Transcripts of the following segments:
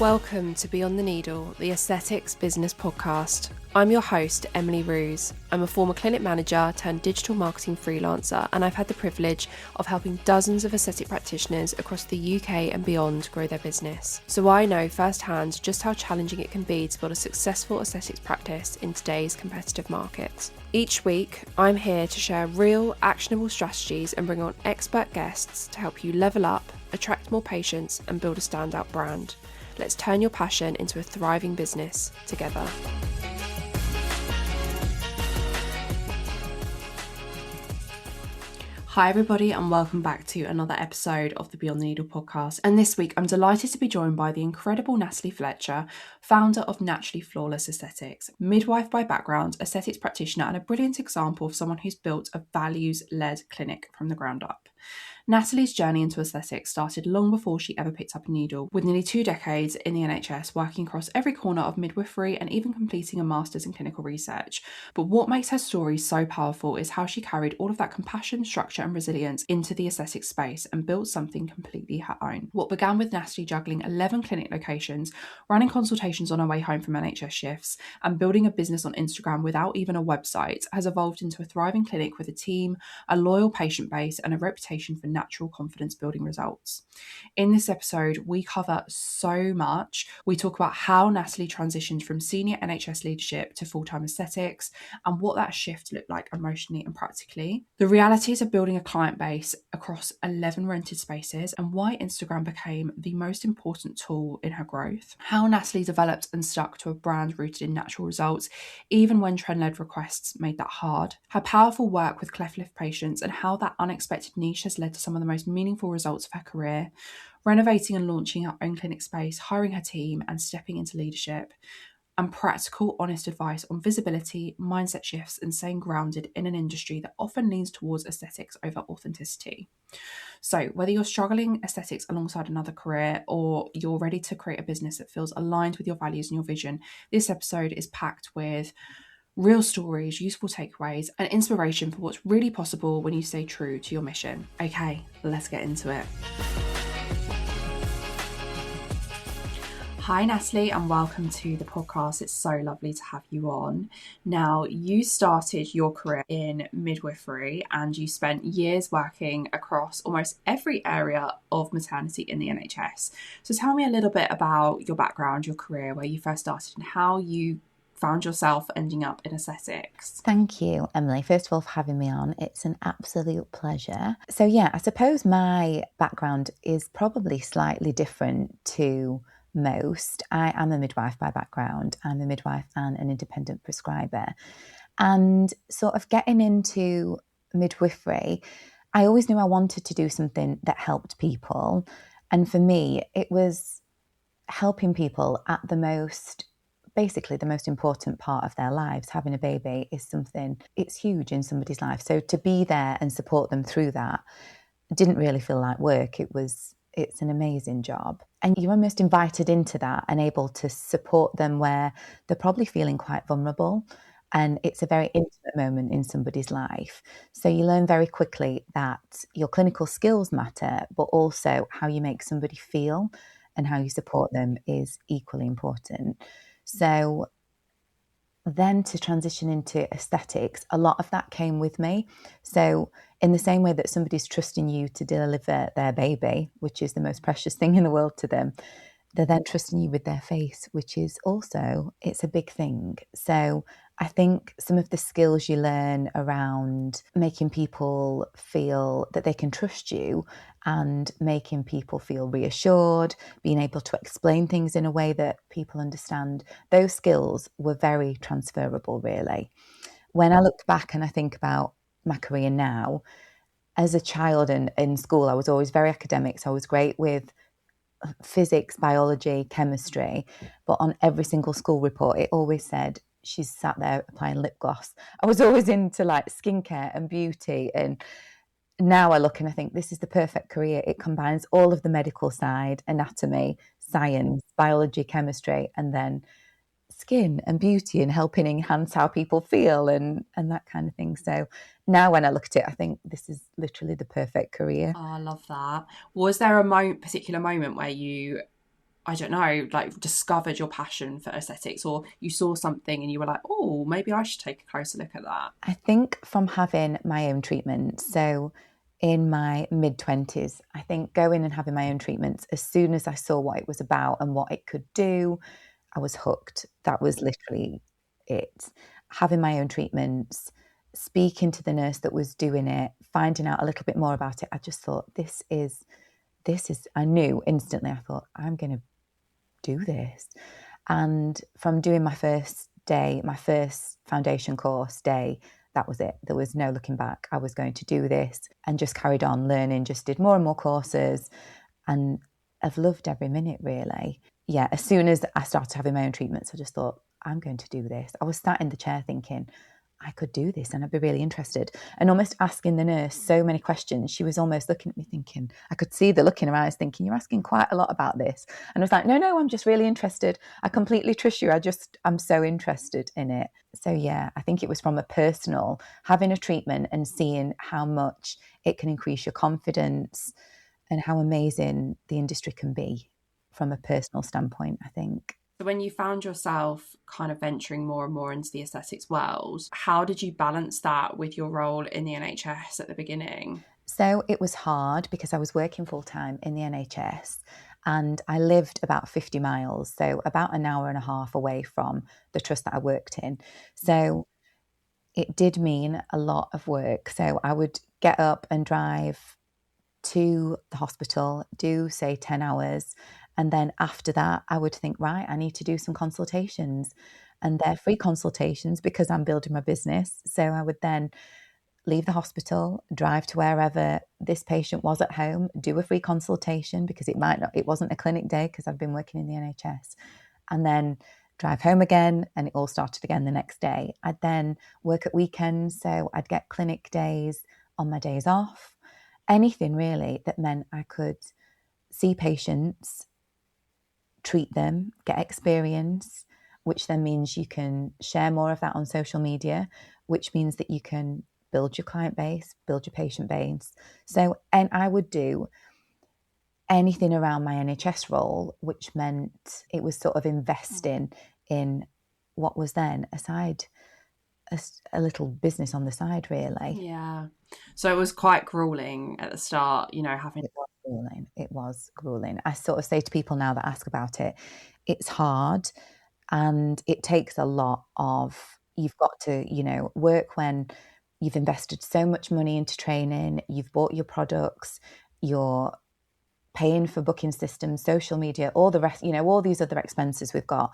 Welcome to Beyond the Needle, the Aesthetics Business Podcast. I'm your host, Emily Ruse. I'm a former clinic manager turned digital marketing freelancer, and I've had the privilege of helping dozens of aesthetic practitioners across the UK and beyond grow their business. So I know firsthand just how challenging it can be to build a successful aesthetics practice in today's competitive market. Each week, I'm here to share real, actionable strategies and bring on expert guests to help you level up, attract more patients, and build a standout brand. Let's turn your passion into a thriving business together. Hi everybody, and welcome back to another episode of the Beyond the Needle podcast. And this week I'm delighted to be joined by the incredible Natalie Fletcher, founder of Naturally Flawless Aesthetics, midwife by background, aesthetics practitioner, and a brilliant example of someone who's built a values-led clinic from the ground up. Natalie's journey into aesthetics started long before she ever picked up a needle, with nearly 2 decades in the NHS working across every corner of midwifery and even completing a master's in clinical research. But what makes her story so powerful is how she carried all of that compassion, structure and resilience into the aesthetic space and built something completely her own. What began with Natalie juggling 11 clinic locations, running consultations on her way home from NHS shifts, and building a business on Instagram without even a website has evolved into a thriving clinic with a team, a loyal patient base, and a reputation for natural confidence building results. In this episode, we cover so much. We talk about how Natalie transitioned from senior NHS leadership to full-time aesthetics and what that shift looked like emotionally and practically. The realities of building a client base across 11 rented spaces and why Instagram became the most important tool in her growth. How Natalie developed and stuck to a brand rooted in natural results, even when trend-led requests made that hard. Her powerful work with cleft lip patients and how that unexpected niche has led to some of the most meaningful results of her career, renovating and launching her own clinic space, hiring her team and stepping into leadership, and practical, honest advice on visibility, mindset shifts, and staying grounded in an industry that often leans towards aesthetics over authenticity. So whether you're struggling aesthetics alongside another career or you're ready to create a business that feels aligned with your values and your vision, this episode is packed with real stories, useful takeaways, and inspiration for what's really possible when you stay true to your mission. Okay, let's get into it. Hi Natalie, and welcome to the podcast. It's so lovely to have you on. Now, you started your career in midwifery and you spent years working across almost every area of maternity in the NHS. So tell me a little bit about your background, your career, where you first started and how you found yourself ending up in aesthetics. Thank you, Emily, first of all, for having me on. It's an absolute pleasure. So yeah, I suppose my background is probably slightly different to most. I am a midwife by background. I'm a midwife and an independent prescriber. And sort of getting into midwifery, I always knew I wanted to do something that helped people. And for me, it was helping people at basically the most important part of their lives. Having a baby is it's huge in somebody's life. So to be there and support them through that didn't really feel like work. It's an amazing job. And you're almost invited into that and able to support them where they're probably feeling quite vulnerable. And it's a very intimate moment in somebody's life. So you learn very quickly that your clinical skills matter, but also how you make somebody feel and how you support them is equally important. So then to transition into aesthetics, a lot of that came with me. So in the same way that somebody's trusting you to deliver their baby, which is the most precious thing in the world to them, they're then trusting you with their face, which is also, it's a big thing. So I think some of the skills you learn around making people feel that they can trust you and making people feel reassured, being able to explain things in a way that people understand, those skills were very transferable, really. When I look back and I think about my career now, as a child and in school, I was always very academic. So I was great with physics, biology, chemistry, but on every single school report, it always said she's sat there applying lip gloss. I was always into like skincare and beauty. And now I look and I think this is the perfect career. It combines all of the medical side, anatomy, science, biology, chemistry, and then skin and beauty and helping enhance how people feel and that kind of thing. So now when I look at it, I think this is literally the perfect career. Oh, I love that. Was there a particular moment where you I don't know, like discovered your passion for aesthetics, or you saw something and you were like, oh, maybe I should take a closer look at that? I think from having my own treatment. So in my mid-20s, I think going and having my own treatments, as soon as I saw what it was about and what it could do, I was hooked. That was literally it. Having my own treatments, speaking to the nurse that was doing it, finding out a little bit more about it, I just thought, I knew instantly, I thought, I'm going to do this. And from doing my first day, my first foundation course day, that was it. There was no looking back. I was going to do this, and just carried on learning, just did more and more courses, and I've loved every minute, really. Yeah, as soon as I started having my own treatments, I just thought, I'm going to do this. I was sat in the chair thinking, I could do this and I'd be really interested, and almost asking the nurse so many questions. She was almost looking at me thinking, I could see the look in her eyes thinking, you're asking quite a lot about this. And I was like, no, I'm just really interested. I completely trust you. I'm so interested in it. So yeah, I think it was from a personal, having a treatment and seeing how much it can increase your confidence and how amazing the industry can be from a personal standpoint, I think. So when you found yourself kind of venturing more and more into the aesthetics world, how did you balance that with your role in the NHS at the beginning? So it was hard because I was working full time in the NHS and I lived about 50 miles, so about an hour and a half away from the trust that I worked in. So it did mean a lot of work. So I would get up and drive to the hospital, do say 10 hours. And then after that, I would think, right, I need to do some consultations. And they're free consultations because I'm building my business. So I would then leave the hospital, drive to wherever this patient was at home, do a free consultation because it wasn't a clinic day because I've been working in the NHS. And then drive home again, and it all started again the next day. I'd then work at weekends, so I'd get clinic days on my days off. Anything really that meant I could see patients, treat them, get experience, which then means you can share more of that on social media, which means that you can build your client base, build your patient base. So, and I would do anything around my NHS role, which meant it was sort of investing in what was then a little business on the side, really. Yeah. So it was quite grueling at the start, having. It was grueling. It was grueling. I sort of say to people now that ask about it, it's hard and it takes a lot of, you've got to, work when you've invested so much money into training, you've bought your products, you're paying for booking systems, social media, all the rest, all these other expenses we've got.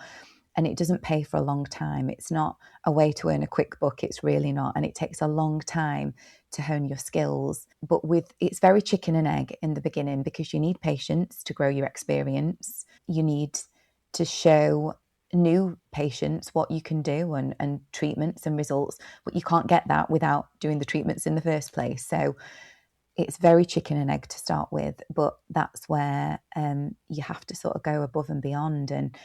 And it doesn't pay for a long time. It's not a way to earn a quick buck. It's really not. And it takes a long time to hone your skills. But it's very chicken and egg in the beginning because you need patience to grow your experience. You need to show new patients what you can do and treatments and results, but you can't get that without doing the treatments in the first place. So it's very chicken and egg to start with, but that's where you have to sort of go above and beyond, and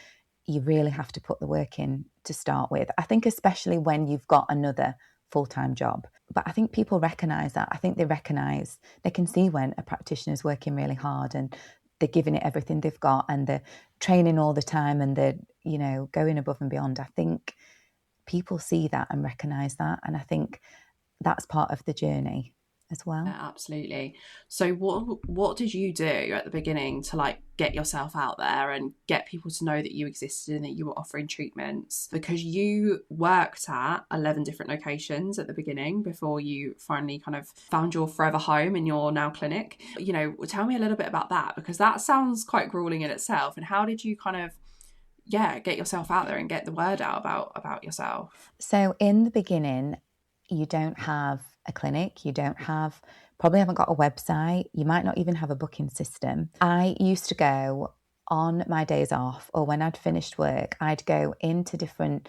you really have to put the work in to start with. I think especially when you've got another full-time job. But I think people recognise that. I think they can see when a practitioner is working really hard and they're giving it everything they've got and they're training all the time and they're, going above and beyond. I think people see that and recognise that. And I think that's part of the journey as well. Yeah, absolutely. So what did you do at the beginning to get yourself out there and get people to know that you existed and that you were offering treatments? Because you worked at 11 different locations at the beginning before you finally kind of found your forever home in your now clinic. Tell me a little bit about that, because that sounds quite grueling in itself. And how did you kind of get yourself out there and get the word out about yourself? So in the beginning, you don't have a clinic, probably haven't got a website, you might not even have a booking system. I used to go on my days off, or when I'd finished work, I'd go into different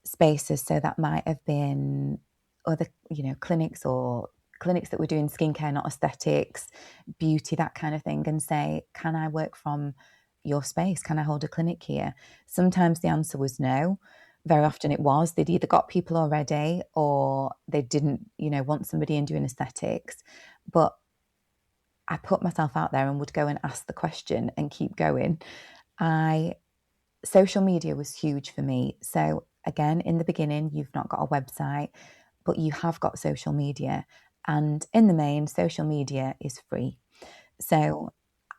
spaces. So that might have been other, clinics or clinics that were doing skincare, not aesthetics, beauty, that kind of thing, and say, can I work from your space? Can I hold a clinic here? Sometimes the answer was no. Very often it was. They'd either got people already or they didn't, want somebody in doing aesthetics. But I put myself out there and would go and ask the question and keep going. Social media was huge for me. So again, in the beginning, you've not got a website, but you have got social media. And in the main, social media is free. So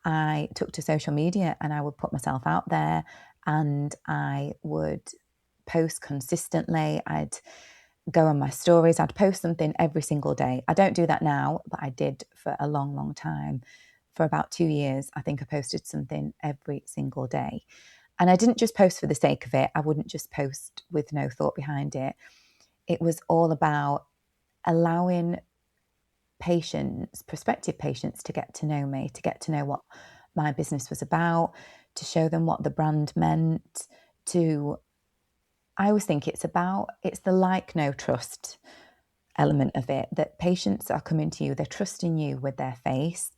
I took to social media and I would put myself out there and I would post consistently. I'd go on my stories. I'd post something every single day. I don't do that now, but I did for a long, long time. For about 2 years, I think I posted something every single day. And I didn't just post for the sake of it. I wouldn't just post with no thought behind it. It was all about allowing patients, prospective patients, to get to know me, to get to know what my business was about, to show them what the brand meant, I always think it's the like, no, trust element of it, that patients are coming to you, they're trusting you with their face.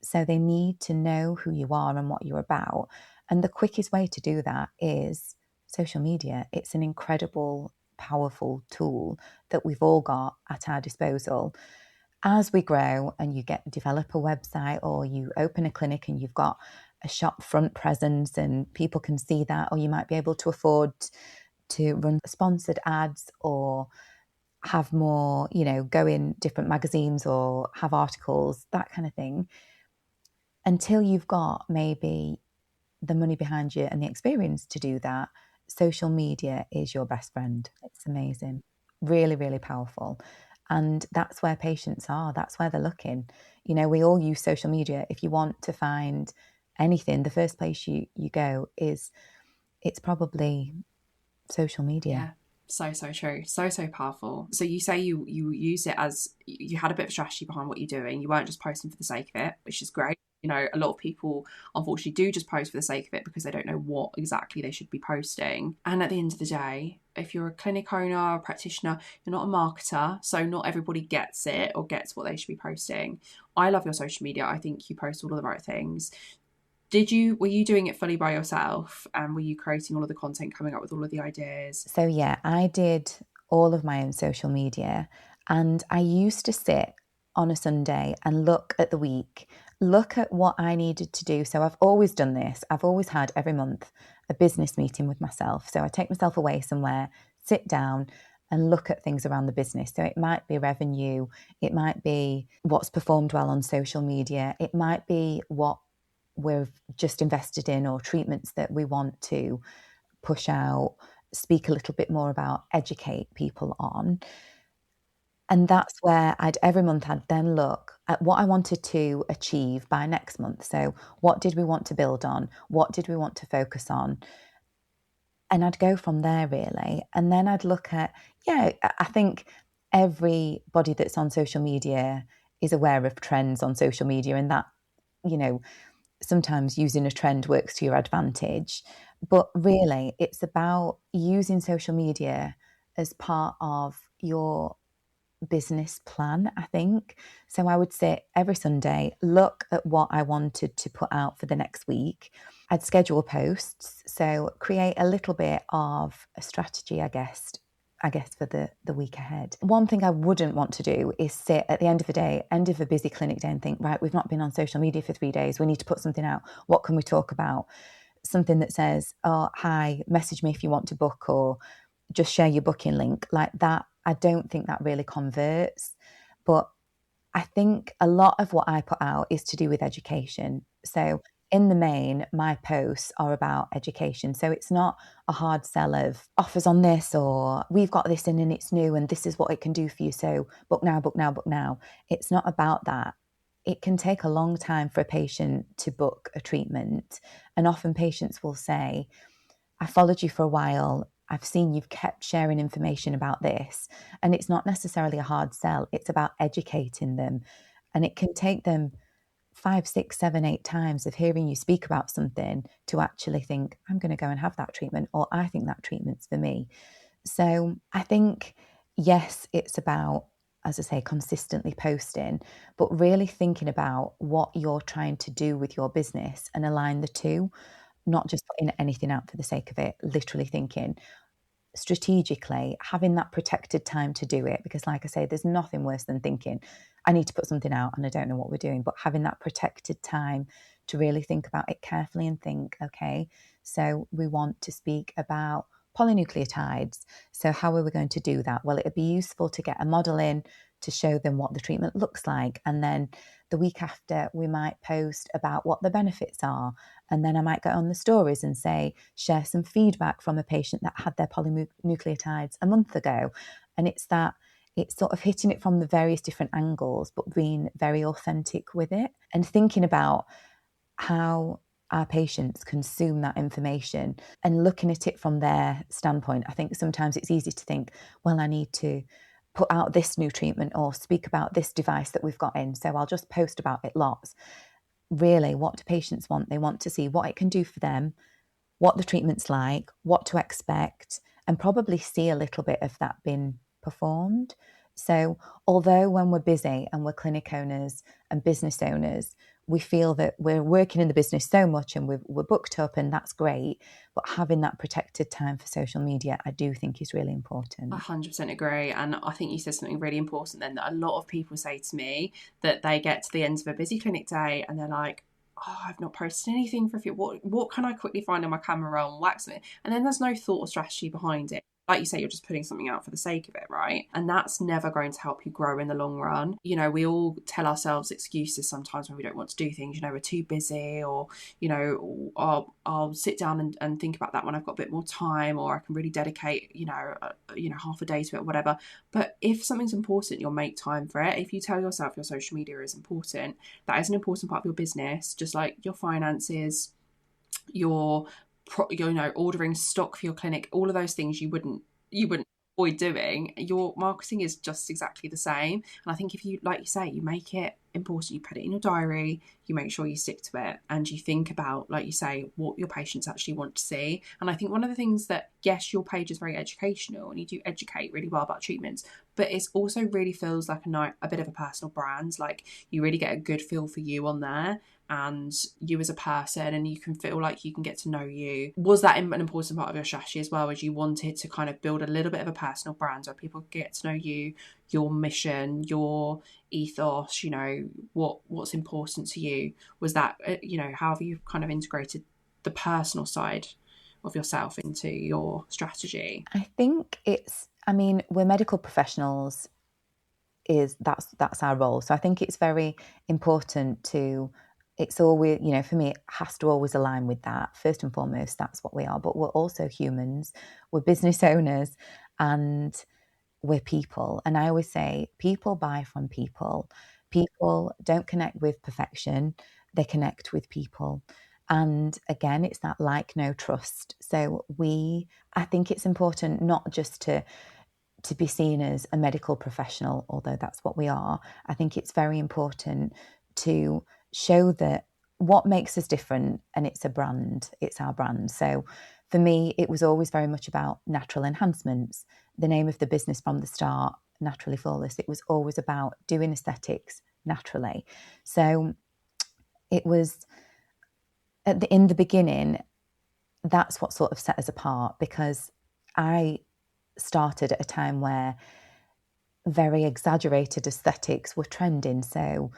So they need to know who you are and what you're about. And the quickest way to do that is social media. It's an incredible, powerful tool that we've all got at our disposal. As we grow and you develop a website or you open a clinic and you've got a shop front presence and people can see that, or you might be able to afford to run sponsored ads or have more, go in different magazines or have articles, that kind of thing. Until you've got maybe the money behind you and the experience to do that, social media is your best friend. It's amazing. Really, really powerful. And that's where patients are. That's where they're looking. We all use social media. If you want to find anything, the first place you go it's probably social media. Yeah. So true. So powerful. So you say you use it as, you had a bit of strategy behind what you're doing. You weren't just posting for the sake of it, which is great. A lot of people unfortunately do just post for the sake of it because they don't know what exactly they should be posting. And at the end of the day, if you're a clinic owner, a practitioner, you're not a marketer, so not everybody gets it or gets what they should be posting. I love your social media. I think you post all of the right things. Were you doing it fully by yourself, and were you creating all of the content, coming up with all of the ideas? So yeah, I did all of my own social media, and I used to sit on a Sunday and look at the week, look at what I needed to do. So I've always done this. I've always had every month a business meeting with myself. So I take myself away somewhere, sit down and look at things around the business. So it might be revenue, it might be what's performed well on social media, it might be what we've just invested in or treatments that we want to push out, speak a little bit more about, educate people on. And that's where every month I'd then look at what I wanted to achieve by next month. So what did we want to build on? What did we want to focus on? And I'd go from there really. And then I'd look at, I think everybody that's on social media is aware of trends on social media, and that, sometimes using a trend works to your advantage. But really, it's about using social media as part of your business plan, I think. So I would say every Sunday, look at what I wanted to put out for the next week. I'd schedule posts. So create a little bit of a strategy, I guess, for the week ahead. One thing I wouldn't want to do is sit at the end of the day, end of a busy clinic day, and think, right, we've not been on social media for 3 days. We need to put something out. What can we talk about? Something that says, oh, hi, message me if you want to book, or just share your booking link, like that. I don't think that really converts. But I think a lot of what I put out is to do with education. So in the main, my posts are about education. So it's not a hard sell of offers on this, or we've got this in and it's new and this is what it can do for you. So book now, book now, book now. It's not about that. It can take a long time for a patient to book a treatment. And often patients will say, I followed you for a while. I've seen you've kept sharing information about this. And it's not necessarily a hard sell. It's about educating them. And it can take them 5, 6, 7, 8 times of hearing you speak about something to actually think, I'm going to go and have that treatment, or I think that treatment's for me. So I think, yes, it's about, as I say, consistently posting, but really thinking about what you're trying to do with your business and align the two, not just putting anything out for the sake of it, literally thinking strategically, having that protected time to do it. Because like I say, there's nothing worse than thinking, I need to put something out and I don't know what we're doing, but having that protected time to really think about it carefully and think, okay, so we want to speak about polynucleotides. So how are we going to do that? Well, it'd be useful to get a model in to show them what the treatment looks like. And then the week after, we might post about what the benefits are. And then I might go on the stories and say, share some feedback from a patient that had their polynucleotides a month ago. And it's sort of hitting it from the various different angles, but being very authentic with it and thinking about how our patients consume that information and looking at it from their standpoint. I think sometimes it's easy to think, well, I need to put out this new treatment or speak about this device that we've got in, so I'll just post about it lots. Really, what do patients want? They want to see what it can do for them, what the treatment's like, what to expect, and probably see a little bit of that being performed. So although when we're busy and we're clinic owners and business owners, we feel that we're working in the business so much and we're booked up, and that's great, but having that protected time for social media, I do think is really important. 100% agree. And I think you said something really important then, that a lot of people say to me that they get to the end of a busy clinic day and they're like, oh, I've not posted anything for a few. What can I quickly find on my camera roll and wax it? And then there's no thought or strategy behind it. Like you say, you're just putting something out for the sake of it, right? And that's never going to help you grow in the long run. You know, we all tell ourselves excuses sometimes when we don't want to do things. You know, we're too busy, or, you know, I'll sit down and think about that when I've got a bit more time, or I can really dedicate, half a day to it, or whatever. But if something's important, you'll make time for it. If you tell yourself your social media is important, that is an important part of your business, just like your finances, your ordering stock for your clinic, all of those things you wouldn't avoid doing. Your marketing is just exactly the same. And I think if you, like you say, you make it important, you put it in your diary, you make sure you stick to it, and you think about, like you say, what your patients actually want to see. And I think one of the things that, yes, your page is very educational and you do educate really well about treatments, but it also really feels like a bit of a personal brand. Like, you really get a good feel for you on there and you as a person, and you can feel like you can get to know you. Was that an important part of your strategy as well, as you wanted to kind of build a little bit of a personal brand where people get to know you, your mission, your ethos, what's important to you? Was that, how have you kind of integrated the personal side of yourself into your strategy? I think we're medical professionals, that's our role. So I think it's very important it's always, for me, it has to always align with that. First and foremost, that's what we are, but we're also humans, we're business owners, and we're people. And I always say, people buy from people. People don't connect with perfection, they connect with people. And again, it's that like, no, trust. So I think it's important not just to be seen as a medical professional, although that's what we are. I think it's very important to show that what makes us different, and it's a brand, it's our brand. So for me, it was always very much about natural enhancements. The name of the business from the start, Naturally Flawless, it was always about doing aesthetics naturally. So it was in the beginning, that's what sort of set us apart, because I started at a time where very exaggerated aesthetics were trending. So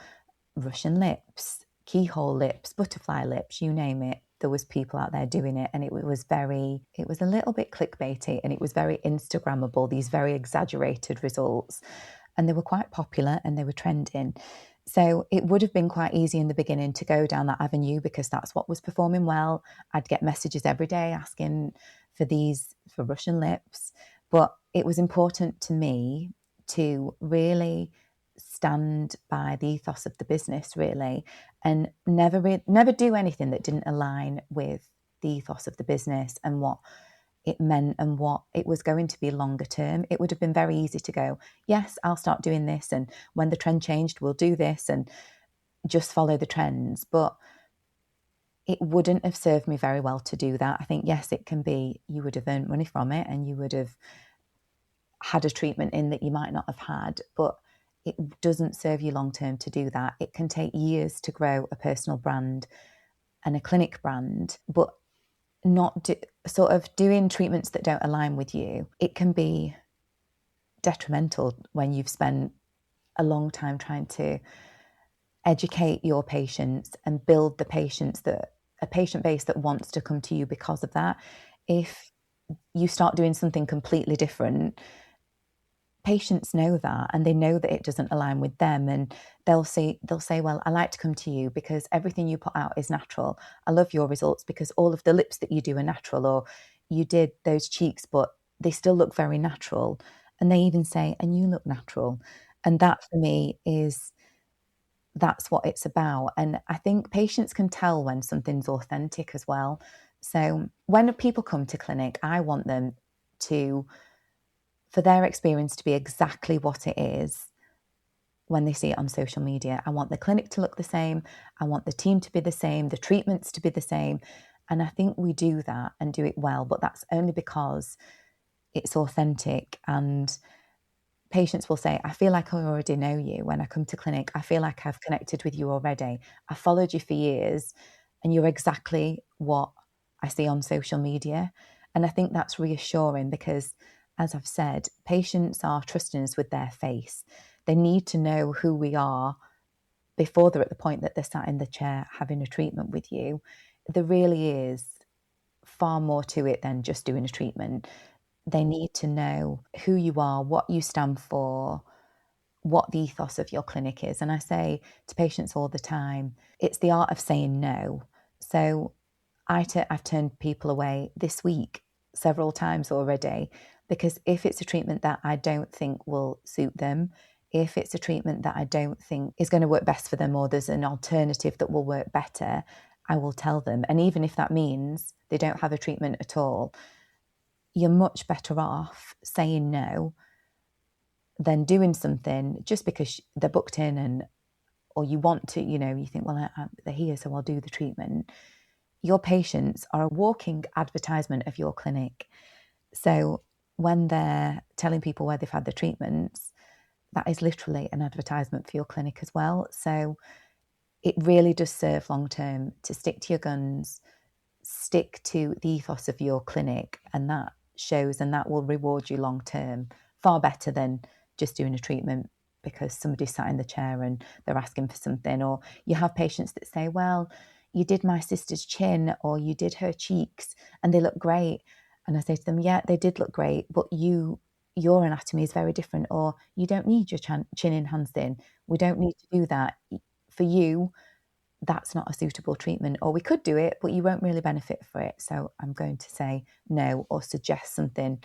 Russian lips, keyhole lips, butterfly lips, you name it. There was people out there doing it, and it was a little bit clickbaity, and it was very Instagrammable, these very exaggerated results. And they were quite popular and they were trending. So it would have been quite easy in the beginning to go down that avenue because that's what was performing well. I'd get messages every day asking for Russian lips. But it was important to me to really stand by the ethos of the business, really, and never do anything that didn't align with the ethos of the business and what it meant and what it was going to be longer term. It would have been very easy to go, yes, I'll start doing this, and when the trend changed, we'll do this, and just follow the trends. But it wouldn't have served me very well to do that. I think, yes, it can be, you would have earned money from it and you would have had a treatment in that you might not have had, but it doesn't serve you long term to do that. It can take years to grow a personal brand and a clinic brand, but not sort of doing treatments that don't align with you. It can be detrimental when you've spent a long time trying to educate your patients and build the patients that a patient base that wants to come to you because of that. If you start doing something completely different, patients know that, and they know that it doesn't align with them, and they'll say, well, I like to come to you because everything you put out is natural. I love your results because all of the lips that you do are natural, or you did those cheeks but they still look very natural. And they even say, and you look natural. And that for me is, that's what it's about. And I think patients can tell when something's authentic as well. So when people come to clinic, I want them to, for their experience to be exactly what it is when they see it on social media. I want the clinic to look the same. I want the team to be the same, the treatments to be the same. And I think we do that and do it well, but that's only because it's authentic. And patients will say, I feel like I already know you when I come to clinic. I feel like I've connected with you already. I followed you for years and you're exactly what I see on social media. And I think that's reassuring because, as I've said, patients are trusting us with their face. They need to know who we are before they're at the point that they're sat in the chair having a treatment with you. There really is far more to it than just doing a treatment. They need to know who you are, what you stand for, what the ethos of your clinic is. And I say to patients all the time, it's the art of saying no. So I've turned people away this week several times already, because if it's a treatment that I don't think will suit them, if it's a treatment that I don't think is going to work best for them, or there's an alternative that will work better, I will tell them. And even if that means they don't have a treatment at all, you're much better off saying no than doing something just because they're booked in, and or you want to, you think, well, they're here, so I'll do the treatment. Your patients are a walking advertisement of your clinic. So when they're telling people where they've had the treatments, that is literally an advertisement for your clinic as well. So it really does serve long term to stick to your guns, stick to the ethos of your clinic, and that shows, and that will reward you long term far better than just doing a treatment because somebody sat in the chair and they're asking for something. Or you have patients that say, well, you did my sister's chin or you did her cheeks and they look great. And I say to them, yeah, they did look great, but your anatomy is very different, or you don't need your chin enhanced in. We don't need to do that. For you, that's not a suitable treatment, or we could do it, but you won't really benefit for it. So I'm going to say no, or suggest something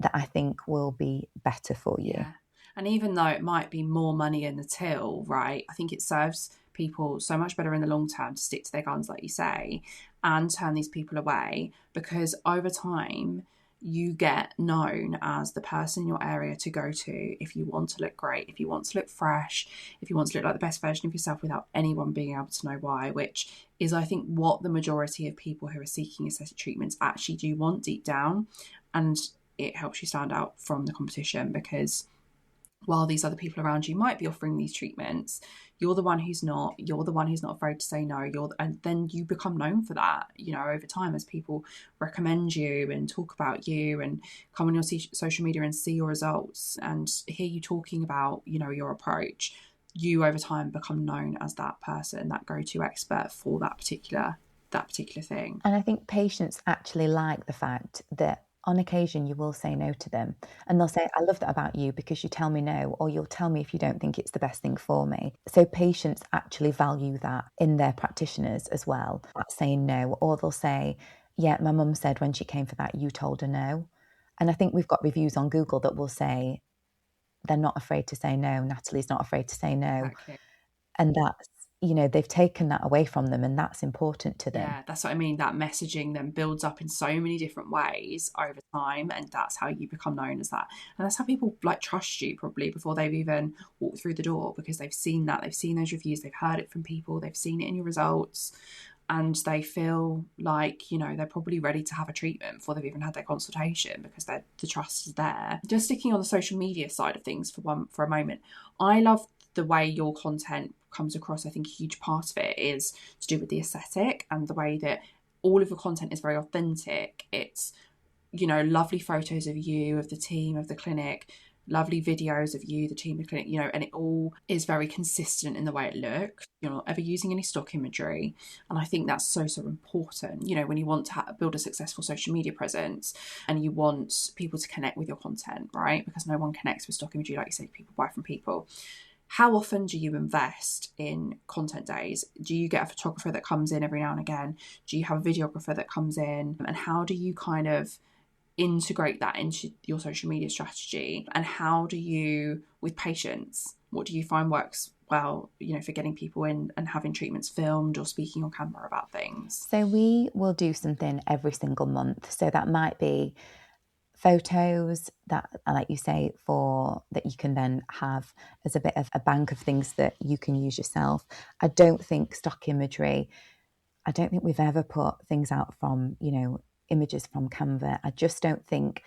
that I think will be better for you. Yeah. And even though it might be more money in the till, right, I think it serves people so much better in the long term to stick to their guns, like you say, and turn these people away, because over time you get known as the person in your area to go to if you want to look great, if you want to look fresh, if you want to look like the best version of yourself without anyone being able to know why, which is, I think, what the majority of people who are seeking aesthetic treatments actually do want deep down. And it helps you stand out from the competition, because while these other people around you might be offering these treatments, you're the one who's not. You're the one who's not afraid to say no. And then you become known for that, over time, as people recommend you and talk about you and come on your social media and see your results and hear you talking about, your approach. You over time become known as that person, that go-to expert for that particular thing. And I think patients actually like the fact that on occasion you will say no to them, and they'll say, I love that about you because you tell me no, or you'll tell me if you don't think it's the best thing for me. So patients actually value that in their practitioners as well, that saying no. Or they'll say, yeah, my mum said when she came for that, you told her no. And I think we've got reviews on Google that will say, they're not afraid to say no. Natalie's not afraid to say no. Exactly. And that's, they've taken that away from them, and that's important to them. Yeah, that's what I mean. That messaging then builds up in so many different ways over time, and that's how you become known as that. And that's how people trust you probably before they've even walked through the door, because they've seen that, they've seen those reviews, they've heard it from people, they've seen it in your results, and they feel like, they're probably ready to have a treatment before they've even had their consultation, because the trust is there. Just sticking on the social media side of things for a moment, I love the way your content comes across. I think a huge part of it is to do with the aesthetic and the way that all of your content is very authentic. It's, lovely photos of you, of the team, of the clinic, lovely videos of you, the team, the clinic, and it all is very consistent in the way it looks. You're not ever using any stock imagery. And I think that's so, so important, when you want to build a successful social media presence and you want people to connect with your content, right? Because no one connects with stock imagery, like you say, people buy from people. How often do you invest in content days? Do you get a photographer that comes in every now and again? Do you have a videographer that comes in? And how do you kind of integrate that into your social media strategy? And how do you, with patients, what do you find works well, for getting people in and having treatments filmed or speaking on camera about things? So we will do something every single month. So that might be photos that, like you say, that you can then have as a bit of a bank of things that you can use yourself. I don't think stock imagery, I don't think we've ever put things out from, images from Canva. I just don't think,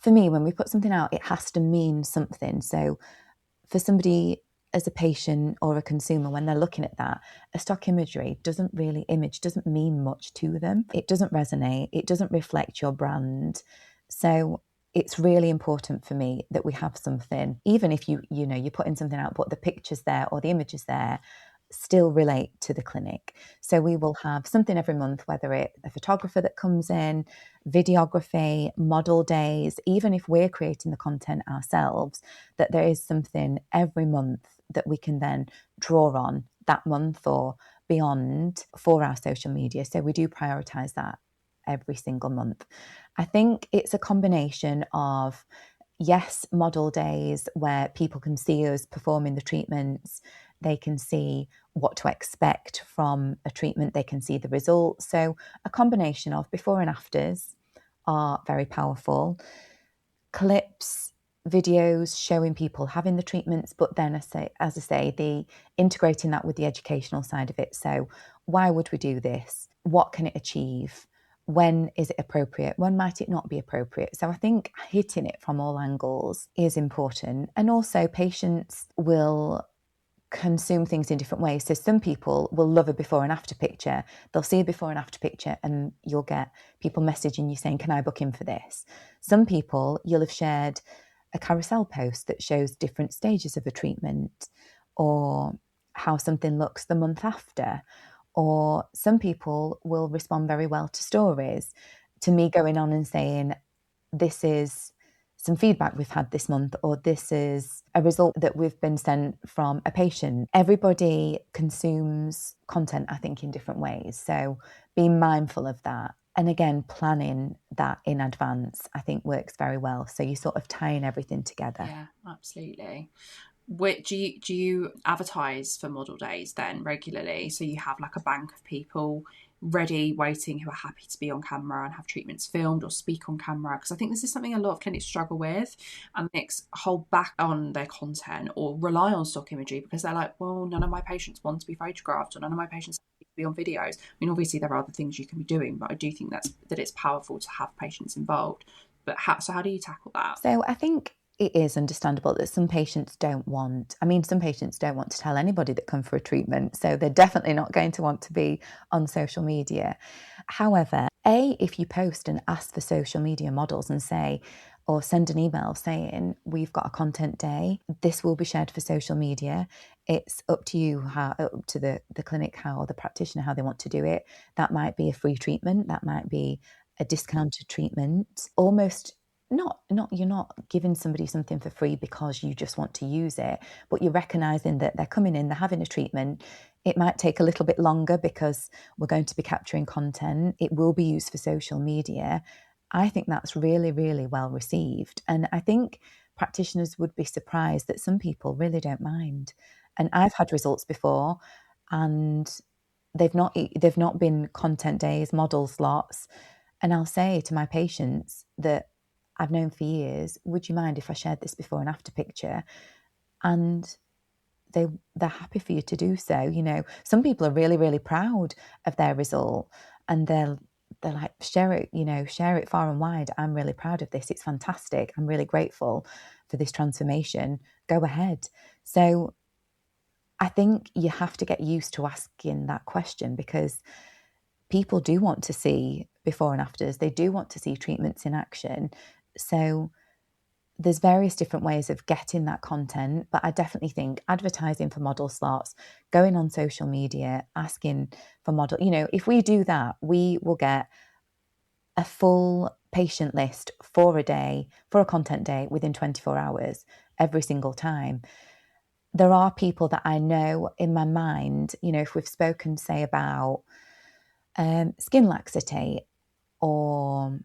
for me, when we put something out, it has to mean something. So for somebody as a patient or a consumer, when they're looking at that, a stock imagery doesn't mean much to them. It doesn't resonate. It doesn't reflect your brand. So it's really important for me that we have something, even if you're putting something out, but the pictures there or the images there still relate to the clinic. So we will have something every month, whether it's a photographer that comes in, videography, model days, even if we're creating the content ourselves, that there is something every month that we can then draw on that month or beyond for our social media. So we do prioritize that every single month. I think it's a combination of, yes, model days where people can see us performing the treatments, they can see what to expect from a treatment, they can see the results. So a combination of before and afters are very powerful. Clips, videos showing people having the treatments, but then as I say, the integrating that with the educational side of it. So why would we do this? What can it achieve? When is it appropriate? When might it not be appropriate? So I think hitting it from all angles is important. And also patients will consume things in different ways. So some people will love a before and after picture. They'll see a before and after picture and you'll get people messaging you saying, can I book in for this? Some people, you'll have shared a carousel post that shows different stages of a treatment or how something looks the month after. Or some people will respond very well to stories, to me going on and saying, this is some feedback we've had this month, or this is a result that we've been sent from a patient. Everybody consumes content, I think, in different ways. So being mindful of that. And again, planning that in advance, I think works very well. So you're sort of tying everything together. Yeah, absolutely. Do you advertise for model days then regularly? So you have like a bank of people ready, waiting, who are happy to be on camera and have treatments filmed or speak on camera? Because I think this is something a lot of clinics struggle with, and clinics hold back on their content or rely on stock imagery because they're like, well, none of my patients want to be photographed or none of my patients want to be on videos. I mean, obviously there are other things you can be doing, but I do think that it's powerful to have patients involved. But how do you tackle that? So I think it is understandable that some patients don't want to tell anybody that come for a treatment. So they're definitely not going to want to be on social media. However, if you post and ask for social media models and say, or send an email saying, we've got a content day, this will be shared for social media. It's up to you, up to the clinic, or the practitioner, how they want to do it. That might be a free treatment. That might be a discounted treatment. Almost not you're not giving somebody something for free because you just want to use it, but you're recognizing that they're coming in, they're having a treatment. It might take a little bit longer because we're going to be capturing content. It will be used for social media. I think that's really, really well received. And I think practitioners would be surprised that some people really don't mind. And I've had results before and they've not been content days, model slots. And I'll say to my patients that I've known for years, would you mind if I shared this before and after picture? And they're happy for you to do so. Some people are really, really proud of their result and they're like, share it far and wide. I'm really proud of this. It's fantastic. I'm really grateful for this transformation. Go ahead. So I think you have to get used to asking that question because people do want to see before and afters. They do want to see treatments in action. So there's various different ways of getting that content, but I definitely think advertising for model slots, going on social media, asking for model, if we do that, we will get a full patient list for a content day within 24 hours every single time. There are people that I know in my mind, if we've spoken, say, about skin laxity, or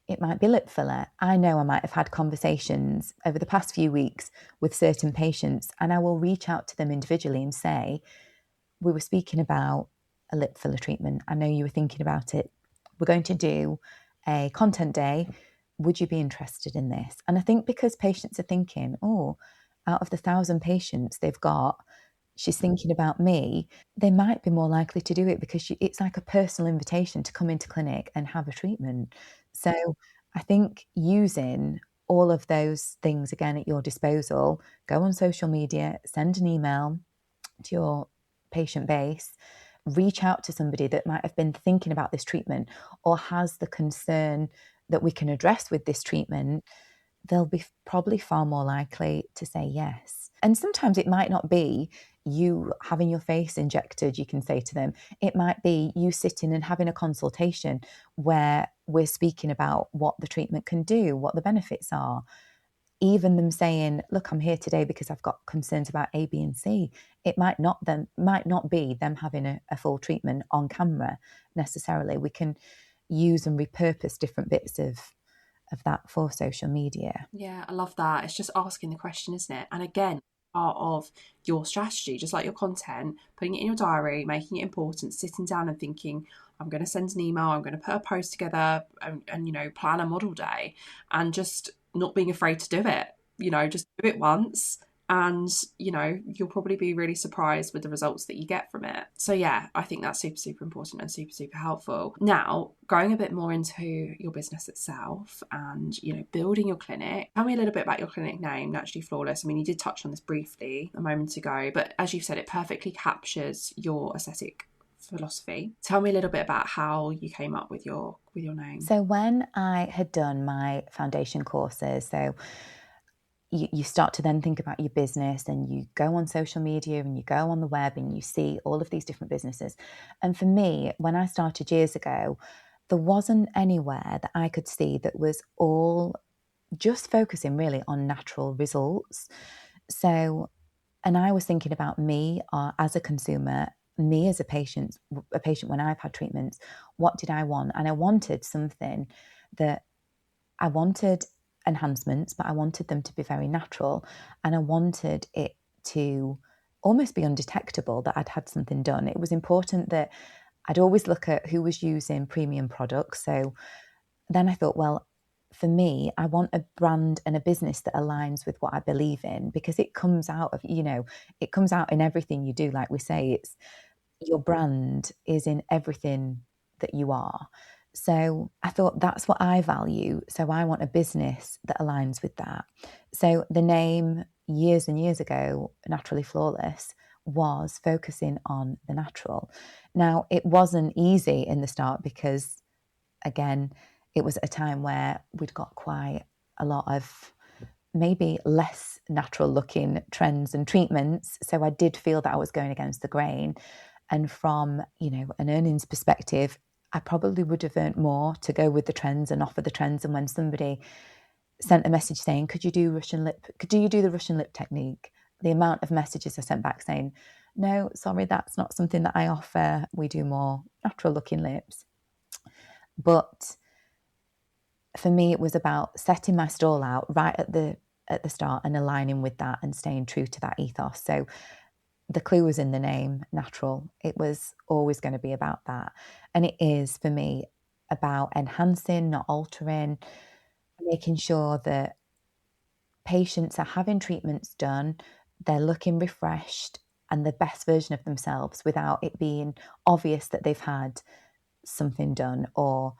it might be lip filler. I know I might have had conversations over the past few weeks with certain patients, and I will reach out to them individually and say, we were speaking about a lip filler treatment. I know you were thinking about it. We're going to do a content day. Would you be interested in this? And I think because patients are thinking, oh, out of the 1,000 patients they've got, she's thinking about me, they might be more likely to do it because it's like a personal invitation to come into clinic and have a treatment. So I think using all of those things again at your disposal, go on social media, send an email to your patient base, reach out to somebody that might have been thinking about this treatment or has the concern that we can address with this treatment, they'll be probably far more likely to say yes. And sometimes it might not be you having your face injected, you can say to them. It might be you sitting and having a consultation where we're speaking about what the treatment can do, what the benefits are. Even them saying, look, I'm here today because I've got concerns about A, B, and C. It might not be them having a full treatment on camera necessarily. We can use and repurpose different bits of that for social media. Yeah, I love that. It's just asking the question, isn't it? And again, part of your strategy, just like your content, putting it in your diary, making it important, sitting down and thinking, I'm going to send an email, I'm going to put a post together and plan a model day, and just not being afraid to do it. Just do it once, and you'll probably be really surprised with the results that you get from it. So yeah, I think that's super, super important and super, super helpful. Now, going a bit more into your business itself and building your clinic, tell me a little bit about your clinic name, Naturally Flawless. I mean, you did touch on this briefly a moment ago, but as you've said, it perfectly captures your aesthetic philosophy. Tell me a little bit about how you came up with your name. So when I had done my foundation courses, so you start to then think about your business and you go on social media and you go on the web and you see all of these different businesses. And for me, when I started years ago, there wasn't anywhere that I could see that was all just focusing really on natural results. So, and I was thinking about me as a consumer, me as a patient when I've had treatments, what did I want? And I wanted something that I wanted enhancements, but I wanted them to be very natural. And I wanted it to almost be undetectable that I'd had something done. It was important that I'd always look at who was using premium products. So then I thought, well, for me, I want a brand and a business that aligns with what I believe in, because it comes out of, it comes out in everything you do. Like we say, it's your brand is in everything that you are. So I thought that's what I value. So I want a business that aligns with that. So the name years and years ago, Naturally Flawless, was focusing on the natural. Now, it wasn't easy in the start because, again, it was a time where we'd got quite a lot of maybe less natural looking trends and treatments. So I did feel that I was going against the grain. And from, an earnings perspective, I probably would have earned more to go with the trends and offer the trends. And when somebody sent a message saying, could you do the Russian lip technique? The amount of messages I sent back saying, no, sorry, that's not something that I offer. We do more natural looking lips. But for me, it was about setting my stall out right at the start and aligning with that and staying true to that ethos. So the clue was in the name, natural. It was always going to be about that. And it is, for me, about enhancing, not altering, making sure that patients are having treatments done, they're looking refreshed and the best version of themselves without it being obvious that they've had something done, or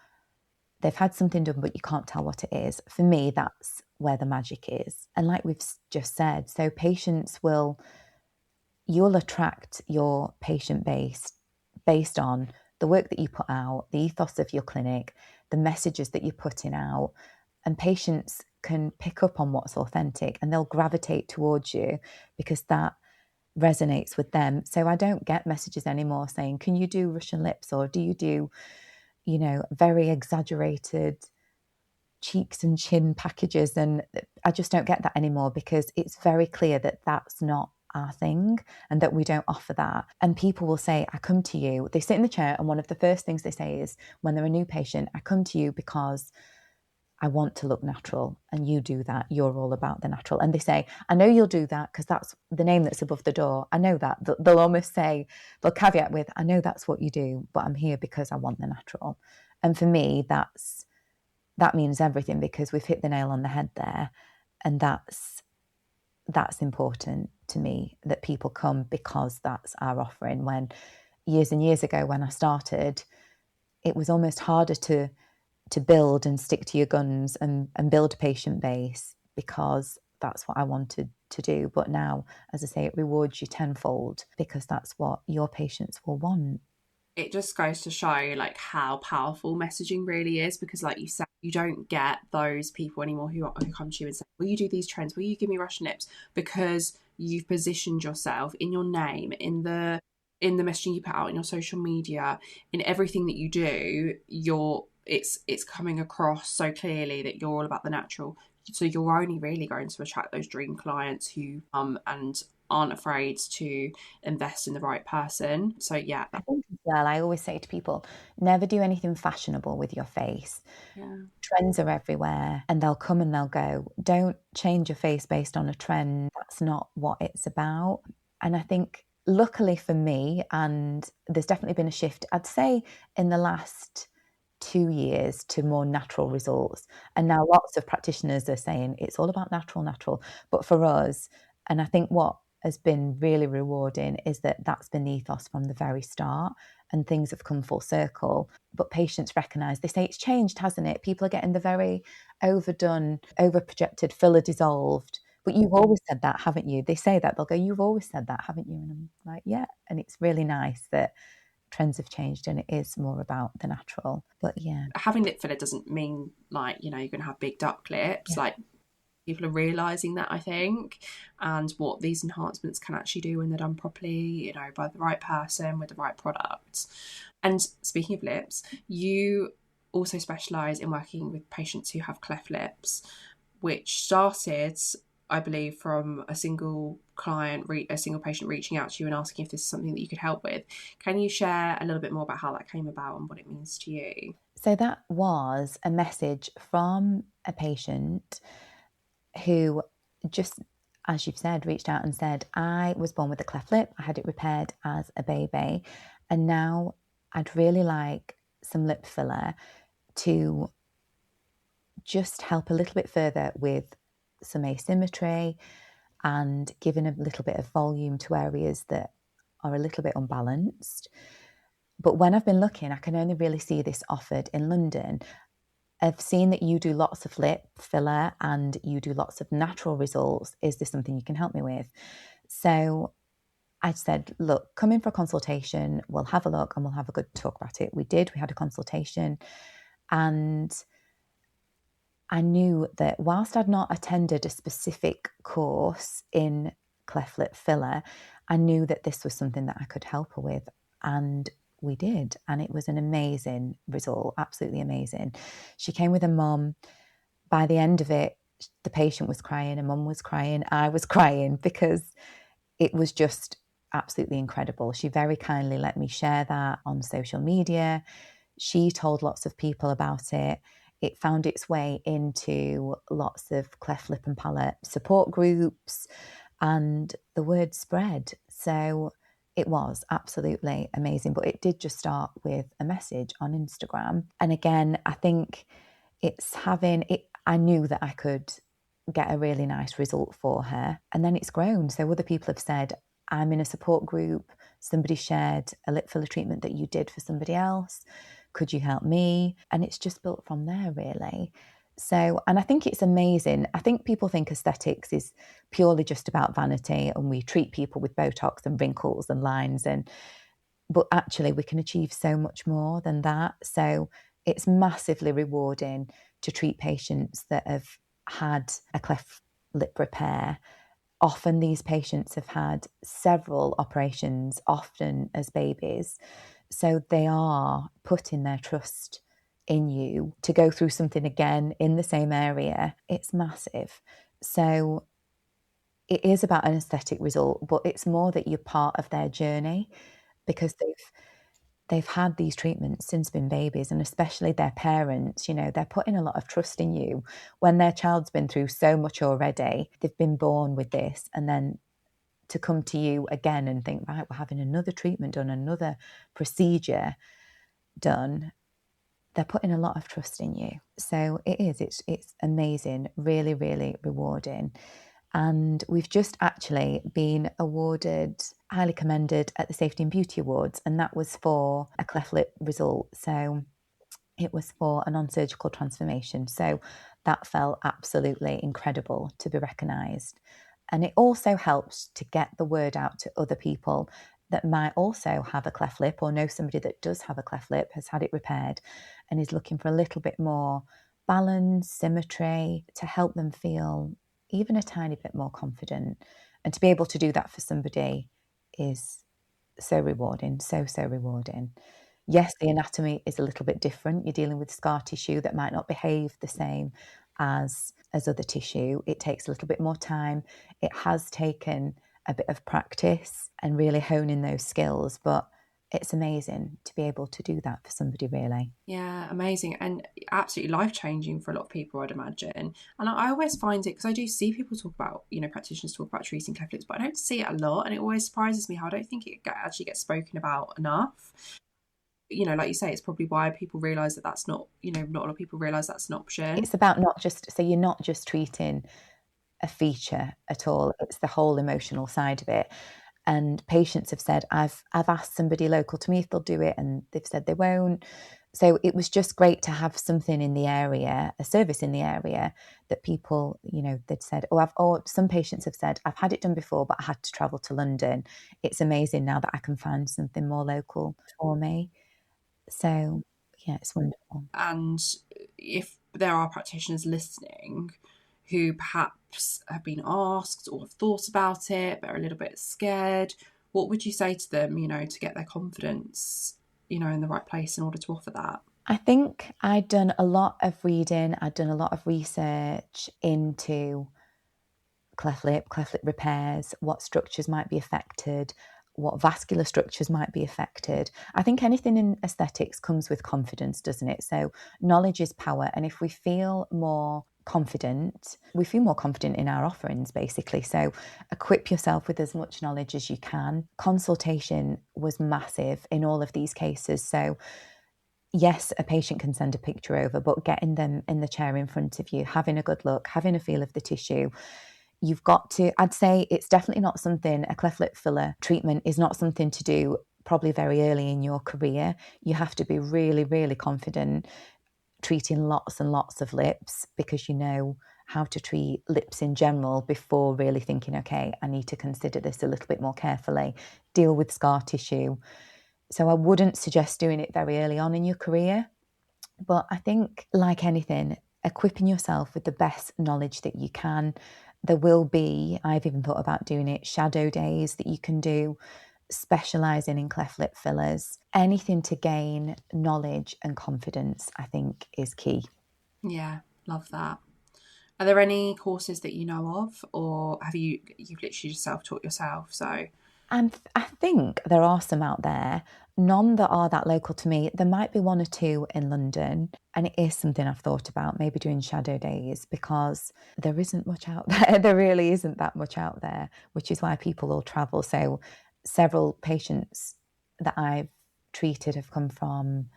they've had something done but you can't tell what it is. For me, that's where the magic is. And like we've just said, so you'll attract your patient base based on the work that you put out, the ethos of your clinic, the messages that you're putting out. And patients can pick up on what's authentic and they'll gravitate towards you because that resonates with them. So I don't get messages anymore saying, can you do Russian lips, or do you do, very exaggerated cheeks and chin packages? And I just don't get that anymore because it's very clear that that's not our thing and that we don't offer that. And people will say, I come to you, they sit in the chair and one of the first things they say is, when they're a new patient, I come to you because I want to look natural, and you do that. You're all about the natural. And they say, I know you'll do that because that's the name that's above the door. I know that. They'll almost say, they'll caveat with, I know that's what you do, but I'm here because I want the natural. And for me, that means everything, because we've hit the nail on the head there. And that's important to me, that people come because that's our offering. When years and years ago, when I started, it was almost harder to build and stick to your guns and build a patient base, because that's what I wanted to do. But now, as I say, it rewards you tenfold because that's what your patients will want. It just goes to show like how powerful messaging really is, because like you said, you don't get those people anymore who come to you and say, will you do these trends, will you give me Russian lips, because you've positioned yourself in your name, in the messaging you put out in your social media, in everything that you do. It's coming across so clearly that you're all about the natural. So you're only really going to attract those dream clients who and aren't afraid to invest in the right person. So yeah. I think as well, I always say to people, never do anything fashionable with your face. Yeah. Trends are everywhere and they'll come and they'll go. Don't change your face based on a trend. That's not what it's about. And I think luckily for me, and there's definitely been a shift, I'd say in the last 2 years, to more natural results. And now lots of practitioners are saying it's all about natural. But for us, and I think what has been really rewarding is that that's been the ethos from the very start, and things have come full circle. But patients recognise, they say it's changed, hasn't it? People are getting the very overdone, over-projected filler dissolved. But you've always said that, haven't you? They say that, they'll go, you've always said that, haven't you? And I'm like, yeah. And it's really nice that trends have changed and it is more about the natural. But yeah, having lip filler doesn't mean like, you're going to have big duck lips. Like, people are realizing that, I think, and what these enhancements can actually do when they're done properly, by the right person with the right product. And speaking of lips, you also specialize in working with patients who have cleft lips, which started, I believe, from a single patient reaching out to you and asking if this is something that you could help with. Can you share a little bit more about how that came about and what it means to you? So that was a message from a patient who, just as you've said, reached out and said, I was born with a cleft lip, I had it repaired as a baby, and now I'd really like some lip filler to just help a little bit further with some asymmetry and giving a little bit of volume to areas that are a little bit unbalanced. But when I've been looking, I can only really see this offered in London. I've seen that you do lots of lip filler and you do lots of natural results. Is this something you can help me with? So I said, look, come in for a consultation. We'll have a look and we'll have a good talk about it. We did. We had a consultation, and I knew that whilst I'd not attended a specific course in cleft lip filler, I knew that this was something that I could help her with. And we did. And it was an amazing result, absolutely amazing. She came with her mum. By the end of it, the patient was crying, her mum was crying, I was crying, because it was just absolutely incredible. She very kindly let me share that on social media. She told lots of people about it. It found its way into lots of cleft lip and palate support groups, and the word spread. So it was absolutely amazing. But it did just start with a message on Instagram. And again, I think it's having it. I knew that I could get a really nice result for her. And then it's grown. So other people have said, I'm in a support group. Somebody shared a lip filler treatment that you did for somebody else. Could you help me? And it's just built from there, really. So, and I think it's amazing. I think people think aesthetics is purely just about vanity, and we treat people with Botox and wrinkles and lines, but actually we can achieve so much more than that. So it's massively rewarding to treat patients that have had a cleft lip repair. Often these patients have had several operations, often as babies. So they are putting their trust in you to go through something again in the same area. It's massive. So it is about an aesthetic result, but it's more that you're part of their journey because they've had these treatments since being babies, and especially their parents, they're putting a lot of trust in you when their child's been through so much already. They've been born with this, and then to come to you again and think, right, we're having another treatment done, another procedure done. They're putting a lot of trust in you. So it's amazing, really, really rewarding. And we've just actually been awarded, highly commended at the Safety and Beauty Awards, and that was for a cleft lip result. So it was for a non-surgical transformation. So that felt absolutely incredible to be recognised. And it also helps to get the word out to other people that might also have a cleft lip or know somebody that does have a cleft lip, has had it repaired, and is looking for a little bit more balance, symmetry, to help them feel even a tiny bit more confident. And to be able to do that for somebody is so rewarding, so rewarding. Yes, the anatomy is a little bit different. You're dealing with scar tissue that might not behave the same as other tissue. It takes a little bit more time. It has taken a bit of practice and really honing those skills, but it's amazing to be able to do that for somebody, really. Yeah, amazing and absolutely life-changing for a lot of people, I'd imagine. And I always find it, because I do see people talk about, practitioners talk about treating cleft lips, but I don't see it a lot, and it always surprises me how I don't think it actually gets spoken about enough. Like you say, it's probably why people realise that that's not, not a lot of people realise that's an option. It's about you're not just treating a feature at all, it's the whole emotional side of it. And patients have said, I've asked somebody local to me if they'll do it, and they've said they won't. So it was just great to have something in the area, a service in the area that people, they'd said, some patients have said, I've had it done before, but I had to travel to London. It's amazing now that I can find something more local for me. So yeah, it's wonderful. And if there are practitioners listening who perhaps have been asked or have thought about it but are a little bit scared, what would you say to them, to get their confidence, in the right place in order to offer that? I think I'd done a lot of reading, I'd done a lot of research into cleft lip repairs, what structures might be affected, what vascular structures might be affected. I think anything in aesthetics comes with confidence, doesn't it? So knowledge is power. And if we feel more confident, we feel more confident in our offerings, basically. So equip yourself with as much knowledge as you can. Consultation was massive in all of these cases. So yes, a patient can send a picture over, but getting them in the chair in front of you, having a good look, having a feel of the tissue, you've got to, I'd say it's definitely not something, a cleft lip filler treatment is not something to do probably very early in your career. You have to be really, really confident treating lots and lots of lips, because you know how to treat lips in general before really thinking, okay, I need to consider this a little bit more carefully, deal with scar tissue. So I wouldn't suggest doing it very early on in your career. But I think, like anything, equipping yourself with the best knowledge that you can. There will be, I've even thought about doing it, shadow days that you can do, specialising in cleft lip fillers. Anything to gain knowledge and confidence, I think, is key. Yeah, love that. Are there any courses that you know of, or you've literally just self-taught yourself? So And I think there are some out there, none that are that local to me. There might be one or two in London, and it is something I've thought about, maybe doing shadow days, because there isn't much out there. There really isn't that much out there, which is why people all travel. So several patients that I've treated have come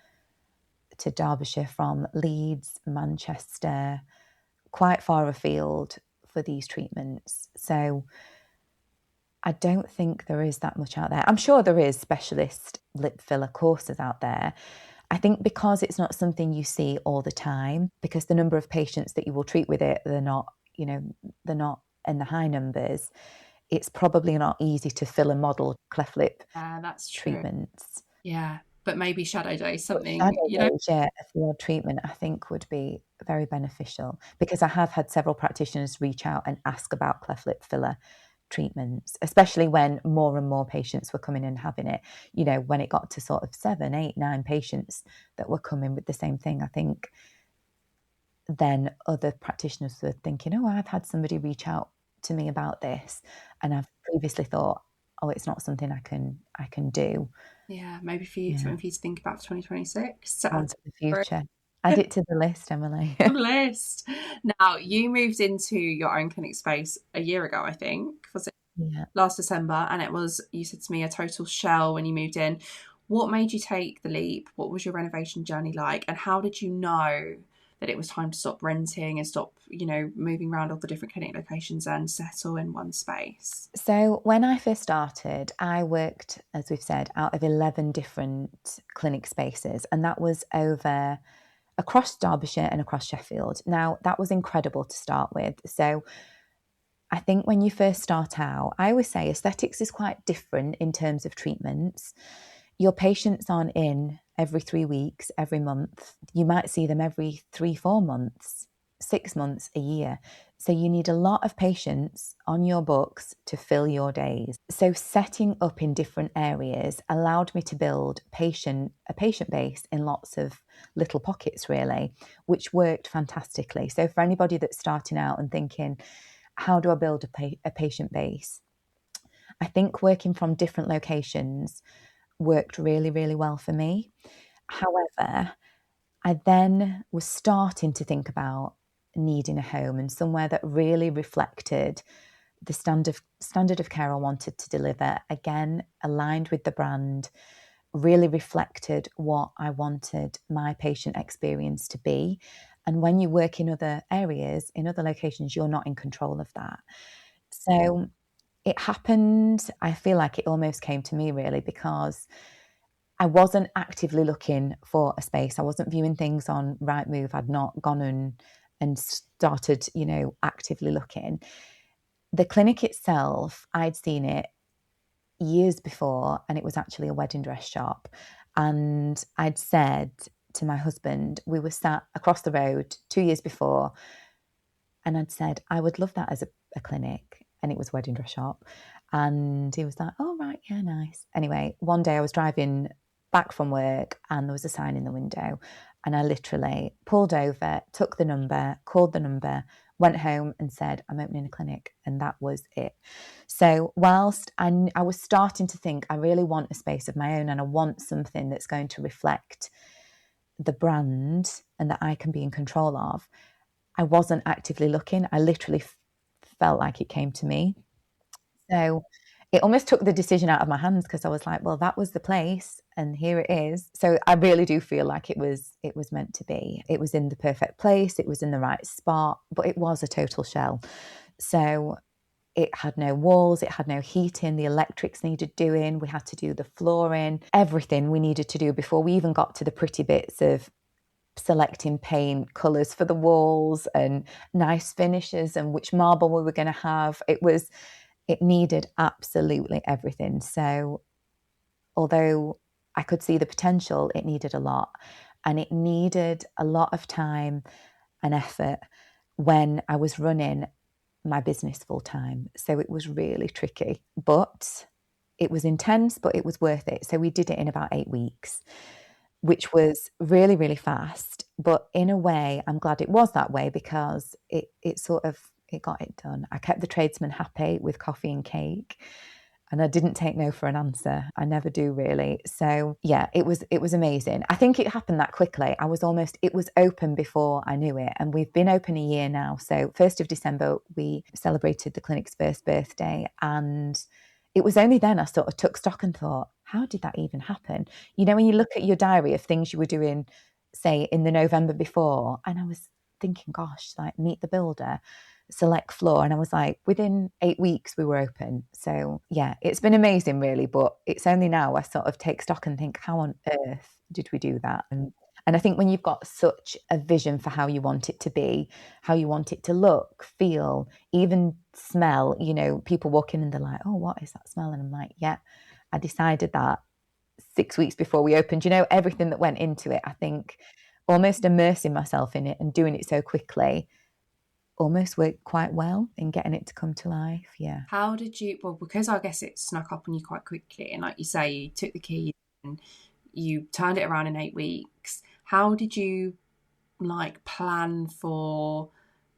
to Derbyshire from Leeds, Manchester, quite far afield for these treatments. So I don't think there is that much out there. I'm sure there is specialist lip filler courses out there. I think because it's not something you see all the time, because the number of patients that you will treat with it, they're not in the high numbers. It's probably not easy to fill a model cleft lip yeah, that's true. treatments. Yeah. but maybe shadow days, something, Shadow days, yeah, a field treatment, I think would be very beneficial, because I have had several practitioners reach out and ask about cleft lip filler treatments, especially when more and more patients were coming and having it. You know, when it got to sort of 7, 8, 9 patients that were coming with the same thing, I think then other practitioners were thinking, oh, I've had somebody reach out to me about this, and I've previously thought, oh, it's not something I can do. Yeah, maybe for you, Yeah. something for you to think about for 2026 to One add for the to future. Add it to the list, Emily. the list. Now, you moved into your own clinic space a year ago, I think. Was it Yeah. last December? And it was, you said to me, a total shell when you moved in. What made you take the leap? What was your renovation journey like? And how did you know that it was time to stop renting and stop, moving around all the different clinic locations and settle in one space? So when I first started, I worked, as we've said, out of 11 different clinic spaces, and that was over across Derbyshire and across Sheffield. Now, that was incredible to start with. So I think when you first start out, I always say aesthetics is quite different in terms of treatments. Your patients aren't in every 3 weeks, every month. You might see them every 3, 4 months, 6 months, a year. So you need a lot of patients on your books to fill your days. So setting up in different areas allowed me to build a patient base in lots of little pockets, really, which worked fantastically. So for anybody that's starting out and thinking, how do I build a patient base? I think working from different locations worked really, really well for me. However, I then was starting to think about needing a home and somewhere that really reflected the standard of care I wanted to deliver, again, aligned with the brand, really reflected what I wanted my patient experience to be. And when you work in other areas, in other locations, you're not in control of that. So it happened, I feel like it almost came to me really, because I wasn't actively looking for a space. I wasn't viewing things on Rightmove. I'd not gone and started, actively looking. The clinic itself, I'd seen it years before, and it was actually a wedding dress shop. And I'd said to my husband, we were sat across the road 2 years before, and I'd said, I would love that as a clinic. And it was a wedding dress shop. And he was like, oh, right, yeah, nice. Anyway, one day I was driving back from work and there was a sign in the window. And I literally pulled over, took the number, called the number, went home and said, I'm opening a clinic. And that was it. So whilst I was starting to think, I really want a space of my own and I want something that's going to reflect the brand and that I can be in control of, I wasn't actively looking. I literally felt like it came to me. So it almost took the decision out of my hands, because I was like, well, that was the place and here it is. So I really do feel like it was meant to be. It was in the perfect place. It was in the right spot, but it was a total shell. So it had no walls. It had no heating. The electrics needed doing. We had to do the flooring, everything we needed to do before we even got to the pretty bits of selecting paint colours for the walls and nice finishes and which marble we were going to have. It needed absolutely everything. So although I could see the potential, it needed a lot, and it needed a lot of time and effort when I was running my business full time. So it was really tricky, but it was intense, but it was worth it. So we did it in about 8 weeks, which was really, really fast. But in a way, I'm glad it was that way, because it got it done. I kept the tradesmen happy with coffee and cake, and I didn't take no for an answer. I never do, really. So yeah, it was amazing. I think it happened that quickly. It was open before I knew it, and we've been open a year now. So 1st of December, we celebrated the clinic's first birthday, and it was only then I sort of took stock and thought, how did that even happen? When you look at your diary of things you were doing, say, in the November before, and I was thinking, gosh, like meet the builder, select floor. And I was like, within 8 weeks, we were open. So yeah, it's been amazing, really. But it's only now I sort of take stock and think, how on earth did we do that? And I think when you've got such a vision for how you want it to be, how you want it to look, feel, even smell, people walk in and they're like, oh, what is that smell? And I'm like, yeah, I decided that 6 weeks before we opened, everything that went into it. I think almost immersing myself in it and doing it so quickly almost worked quite well in getting it to come to life. Yeah. How did you, well, because I guess it snuck up on you quite quickly, and like you say, you took the keys and you turned it around in 8 weeks. How did you like plan for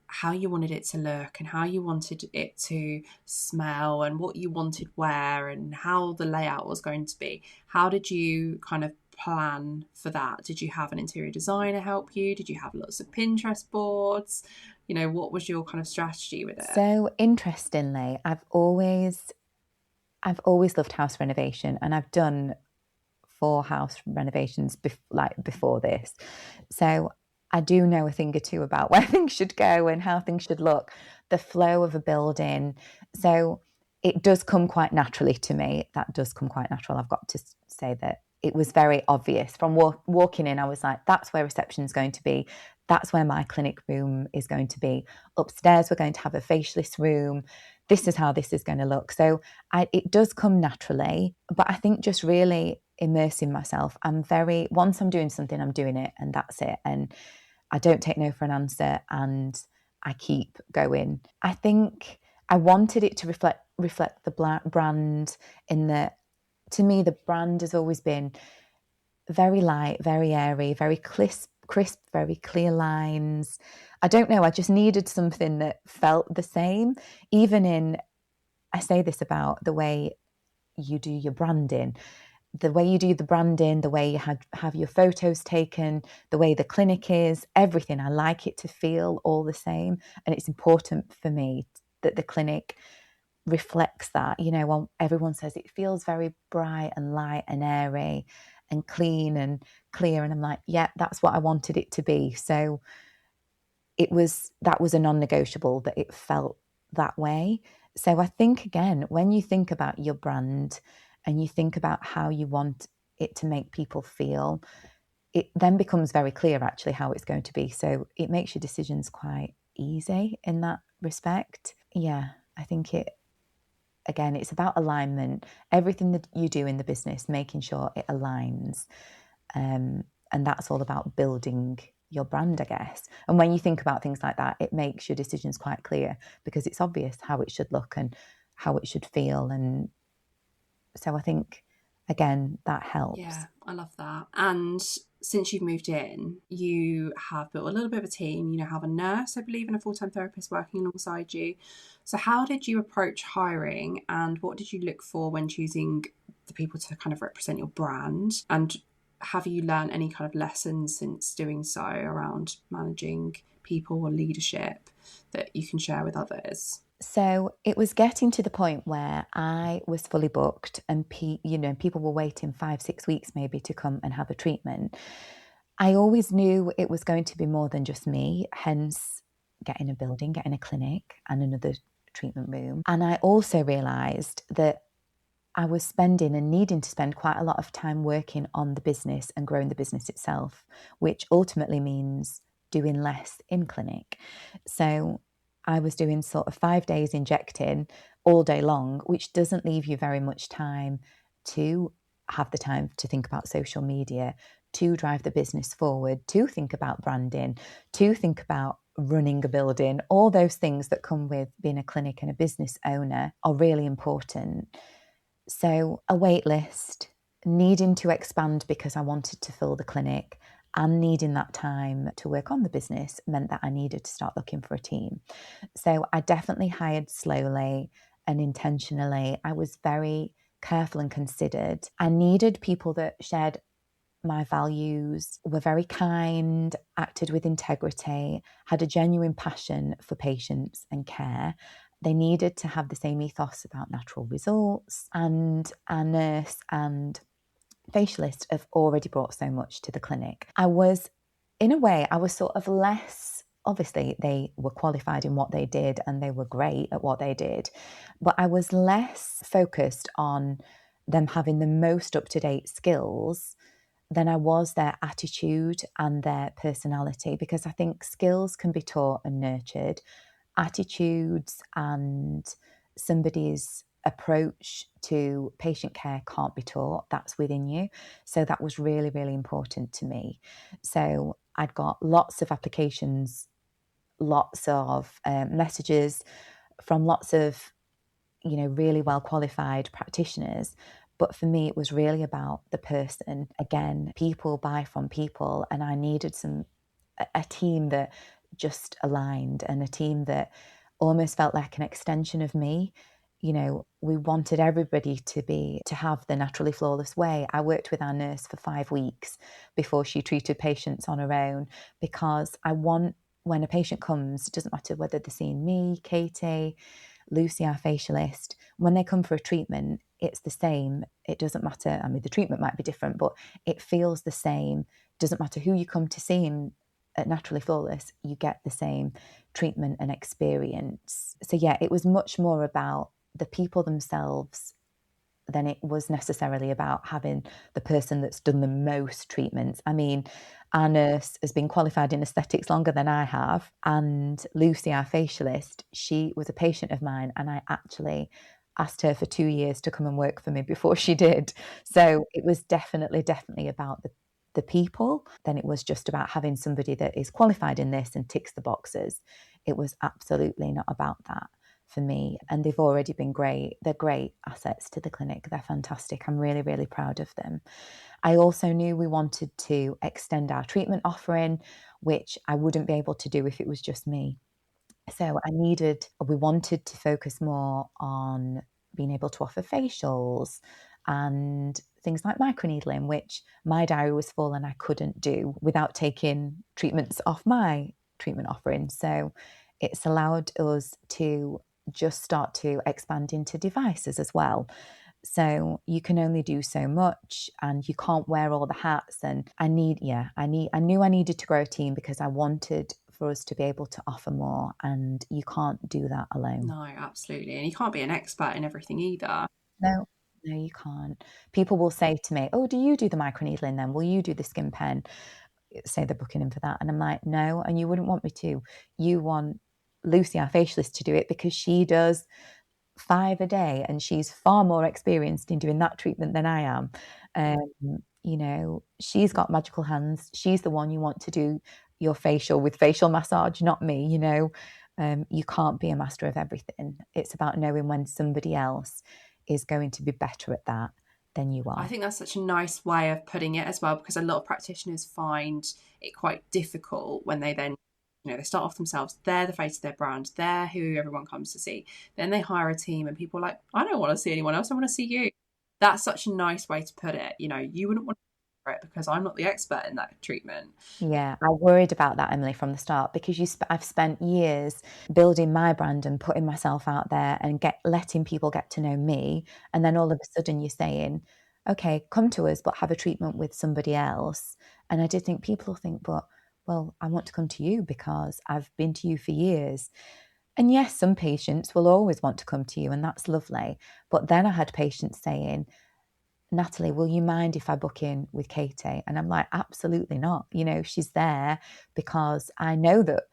how you wanted it to look and how you wanted it to smell and what you wanted where and how the layout was going to be? How did you kind of plan for that? Did you have an interior designer help you? Did you have lots of Pinterest boards? What was your kind of strategy with it? So interestingly, I've always loved house renovation, and I've done 4 house renovations before this. So I do know a thing or two about where things should go and how things should look, the flow of a building. So it does come quite naturally to me. That does come quite natural. I've got to say that it was very obvious from walking in. I was like, that's where reception is going to be. That's where my clinic room is going to be. Upstairs, we're going to have a facialist room. This is how this is going to look. So it does come naturally, but I think just really immersing myself. Once I'm doing something, I'm doing it, and that's it. And I don't take no for an answer, and I keep going. I think I wanted it to reflect the brand in that, to me, the brand has always been very light, very airy, very crisp, very clear lines. I don't know, I just needed something that felt the same. I say this about the way you do your branding. The way you do the branding, the way you have your photos taken, the way the clinic is, everything. I like it to feel all the same. And it's important for me that the clinic reflects that. Everyone says it feels very bright and light and airy and clean and clear. And I'm like, yeah, that's what I wanted it to be. So that was a non-negotiable, that it felt that way. So I think, again, when you think about your brand and you think about how you want it to make people feel, it then becomes very clear actually how it's going to be. So it makes your decisions quite easy in that respect. Yeah, I think it's about alignment. Everything that you do in the business, making sure it aligns. And that's all about building your brand, I guess. And when you think about things like that, it makes your decisions quite clear because it's obvious how it should look and how it should feel. And so I think, again, that helps. Yeah, I love that. And since you've moved in, you have built a little bit of a team. You have a nurse, I believe, and a full-time therapist working alongside you. So how did you approach hiring, and what did you look for when choosing the people to kind of represent your brand? And have you learned any kind of lessons since doing so around managing people or leadership that you can share with others? So it was getting to the point where I was fully booked and people were waiting 5-6 weeks maybe to come and have a treatment. I always knew it was going to be more than just me, hence getting a building, getting a clinic and another treatment room. And I also realised that I was spending and needing to spend quite a lot of time working on the business and growing the business itself, which ultimately means doing less in clinic. So I was doing sort of 5 days injecting all day long, which doesn't leave you very much time to have the time to think about social media, to drive the business forward, to think about branding, to think about running a building. All those things that come with being a clinic and a business owner are really important. So a wait list, needing to expand because I wanted to fill the clinic, and needing that time to work on the business meant that I needed to start looking for a team. So I definitely hired slowly and intentionally. I was very careful and considered. I needed people that shared my values, were very kind, acted with integrity, had a genuine passion for patients and care. They needed to have the same ethos about natural results, and our nurse and facialist have already brought so much to the clinic. I was sort of less, obviously they were qualified in what they did and they were great at what they did, but I was less focused on them having the most up-to-date skills than I was their attitude and their personality, because I think skills can be taught and nurtured. Attitudes and somebody's approach to patient care can't be taught. That's within you. So that was really, really important to me. So I'd got lots of applications, lots of messages from lots of, really well qualified practitioners. But for me, it was really about the person. Again, people buy from people, and I needed a team that just aligned, and a team that almost felt like an extension of me. We wanted everybody to have the naturally flawless way. I worked with our nurse for 5 weeks before she treated patients on her own, because I want, when a patient comes, it doesn't matter whether they're seeing me, Katie, Lucy, our facialist, when they come for a treatment, it's the same. It doesn't matter. I mean, the treatment might be different, but it feels the same. Doesn't matter who you come to see at Naturally Flawless, you get the same treatment and experience. So yeah, it was much more about the people themselves than it was necessarily about having the person that's done the most treatments. I mean, our nurse has been qualified in aesthetics longer than I have, and Lucy, our facialist, she was a patient of mine, and I actually asked her for 2 years to come and work for me before she did. So it was definitely about the people than it was just about having somebody that is qualified in this and ticks the boxes. It was absolutely not about that for me. And they've already been great. They're great assets to the clinic. They're fantastic. I'm really, really proud of them. I also knew we wanted to extend our treatment offering, which I wouldn't be able to do if it was just me. So we wanted to focus more on being able to offer facials and things like microneedling, which my diary was full and I couldn't do without taking treatments off my treatment offering. So it's allowed us to just start to expand into devices as well. So you can only do so much, and you can't wear all the hats. And I knew I needed to grow a team, because I wanted for us to be able to offer more, and you can't do that alone. No, absolutely. And you can't be an expert in everything either. No, you can't. People will say to me, "Oh, do you do the microneedling then? Will you do the skin pen?" Say they're booking in for that. And I'm like, no, and you wouldn't want me to. You want Lucy, our facialist, to do it, because she does 5 a day, and she's far more experienced in doing that treatment than I am. She's got magical hands. She's the one you want to do your facial with facial massage, not me. You can't be a master of everything. It's about knowing when somebody else is going to be better at that than you are. I think that's such a nice way of putting it as well, because a lot of practitioners find it quite difficult when they then, they start off themselves. They're the face of their brand. They're who everyone comes to see. Then they hire a team and people are like, I don't want to see anyone else. I want to see you. That's such a nice way to put it. You wouldn't want to it because I'm not the expert in that treatment. Yeah, I worried about that, Emily, from the start, because I've spent years building my brand and putting myself out there and letting people get to know me. And then all of a sudden you're saying, okay, come to us, but have a treatment with somebody else. And I did think people will think, but, well, I want to come to you because I've been to you for years. And yes, some patients will always want to come to you, and that's lovely. But then I had patients saying, Natalie, will you mind if I book in with Katie? And I'm like, absolutely not. She's there because I know that,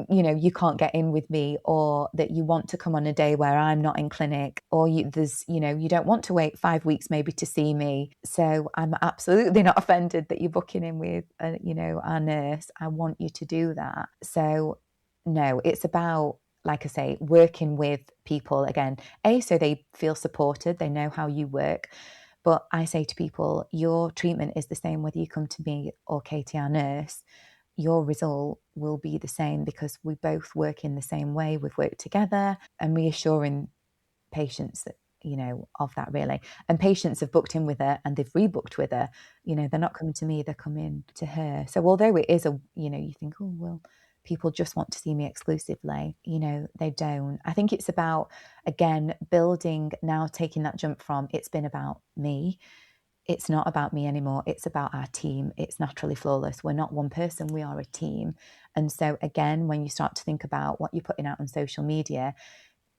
you can't get in with me, or that you want to come on a day where I'm not in clinic, or you don't want to wait 5 weeks maybe to see me. So I'm absolutely not offended that you're booking in with, our nurse. I want you to do that. So no, it's about, like I say, working with people again, so they feel supported, they know how you work. But I say to people, your treatment is the same whether you come to me or Katie, our nurse. Your result will be the same because we both work in the same way. We've worked together, and reassuring patients that, of that really. And patients have booked in with her and they've rebooked with her. They're not coming to me, they're coming to her. So although it is you think, oh, well, people just want to see me exclusively, they don't. I think it's about, again, building, now taking that jump from it's been about me. It's not about me anymore. It's about our team. It's Naturally Flawless. We're not one person, we are a team. And so again, when you start to think about what you're putting out on social media,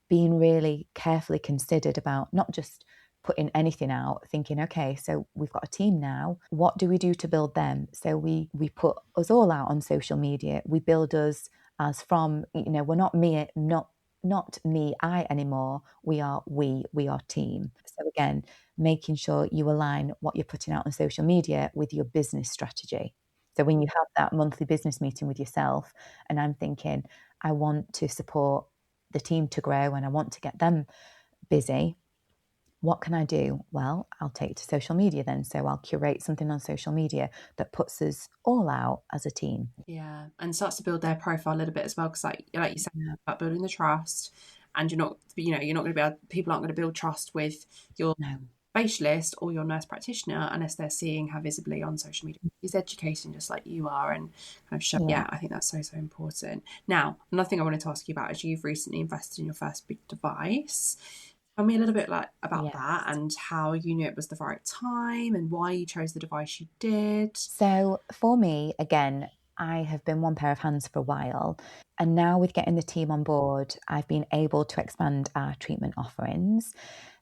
being really carefully considered about not just putting anything out, thinking, okay, so we've got a team now. What do we do to build them? So we put us all out on social media. We build us as from, we're not not me, I anymore. We are team. So again, making sure you align what you're putting out on social media with your business strategy. So when you have that monthly business meeting with yourself, and I'm thinking, I want to support the team to grow and I want to get them busy. What can I do? Well, I'll take to social media then. So I'll curate something on social media that puts us all out as a team. Yeah, and starts to build their profile a little bit as well, because like you said, about building the trust, and you're not going to be able, people aren't going to build trust with your No. facialist or your nurse practitioner unless they're seeing her visibly on social media. He's educating just like you are, and kind of show. Yeah, I think that's so important. Now, another thing I wanted to ask you about is you've recently invested in your first big device. Tell me a little bit about that, and how you knew it was the right time and why you chose the device you did. So for me, again, I have been one pair of hands for a while. And now with getting the team on board, I've been able to expand our treatment offerings.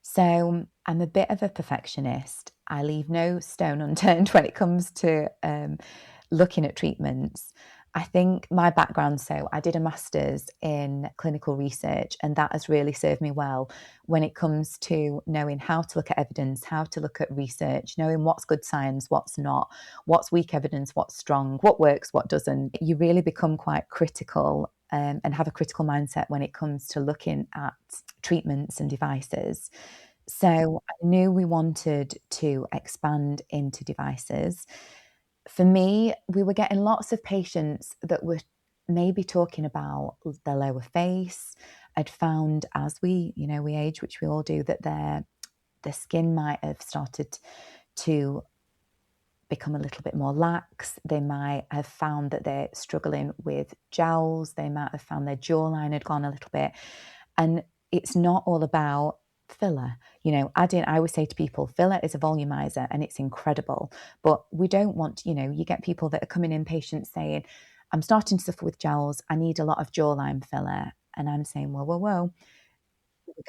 So I'm a bit of a perfectionist. I leave no stone unturned when it comes to looking at treatments. I think my background, so I did a master's in clinical research, and that has really served me well when it comes to knowing how to look at evidence, how to look at research, knowing what's good science, what's not, what's weak evidence, what's strong, what works, what doesn't. You really become quite critical and have a critical mindset when it comes to looking at treatments and devices. So I knew we wanted to expand into devices. For me, we were getting lots of patients that were maybe talking about their lower face. I'd found as we age, which we all do, that their skin might have started to become a little bit more lax. They might have found that they're struggling with jowls. They might have found their jawline had gone a little bit. And it's not all about filler. I always say to people, filler is a volumizer and it's incredible, but we don't want, you get people that are coming in, patients saying, I'm starting to suffer with jowls, I need a lot of jawline filler. And I'm saying, whoa, we're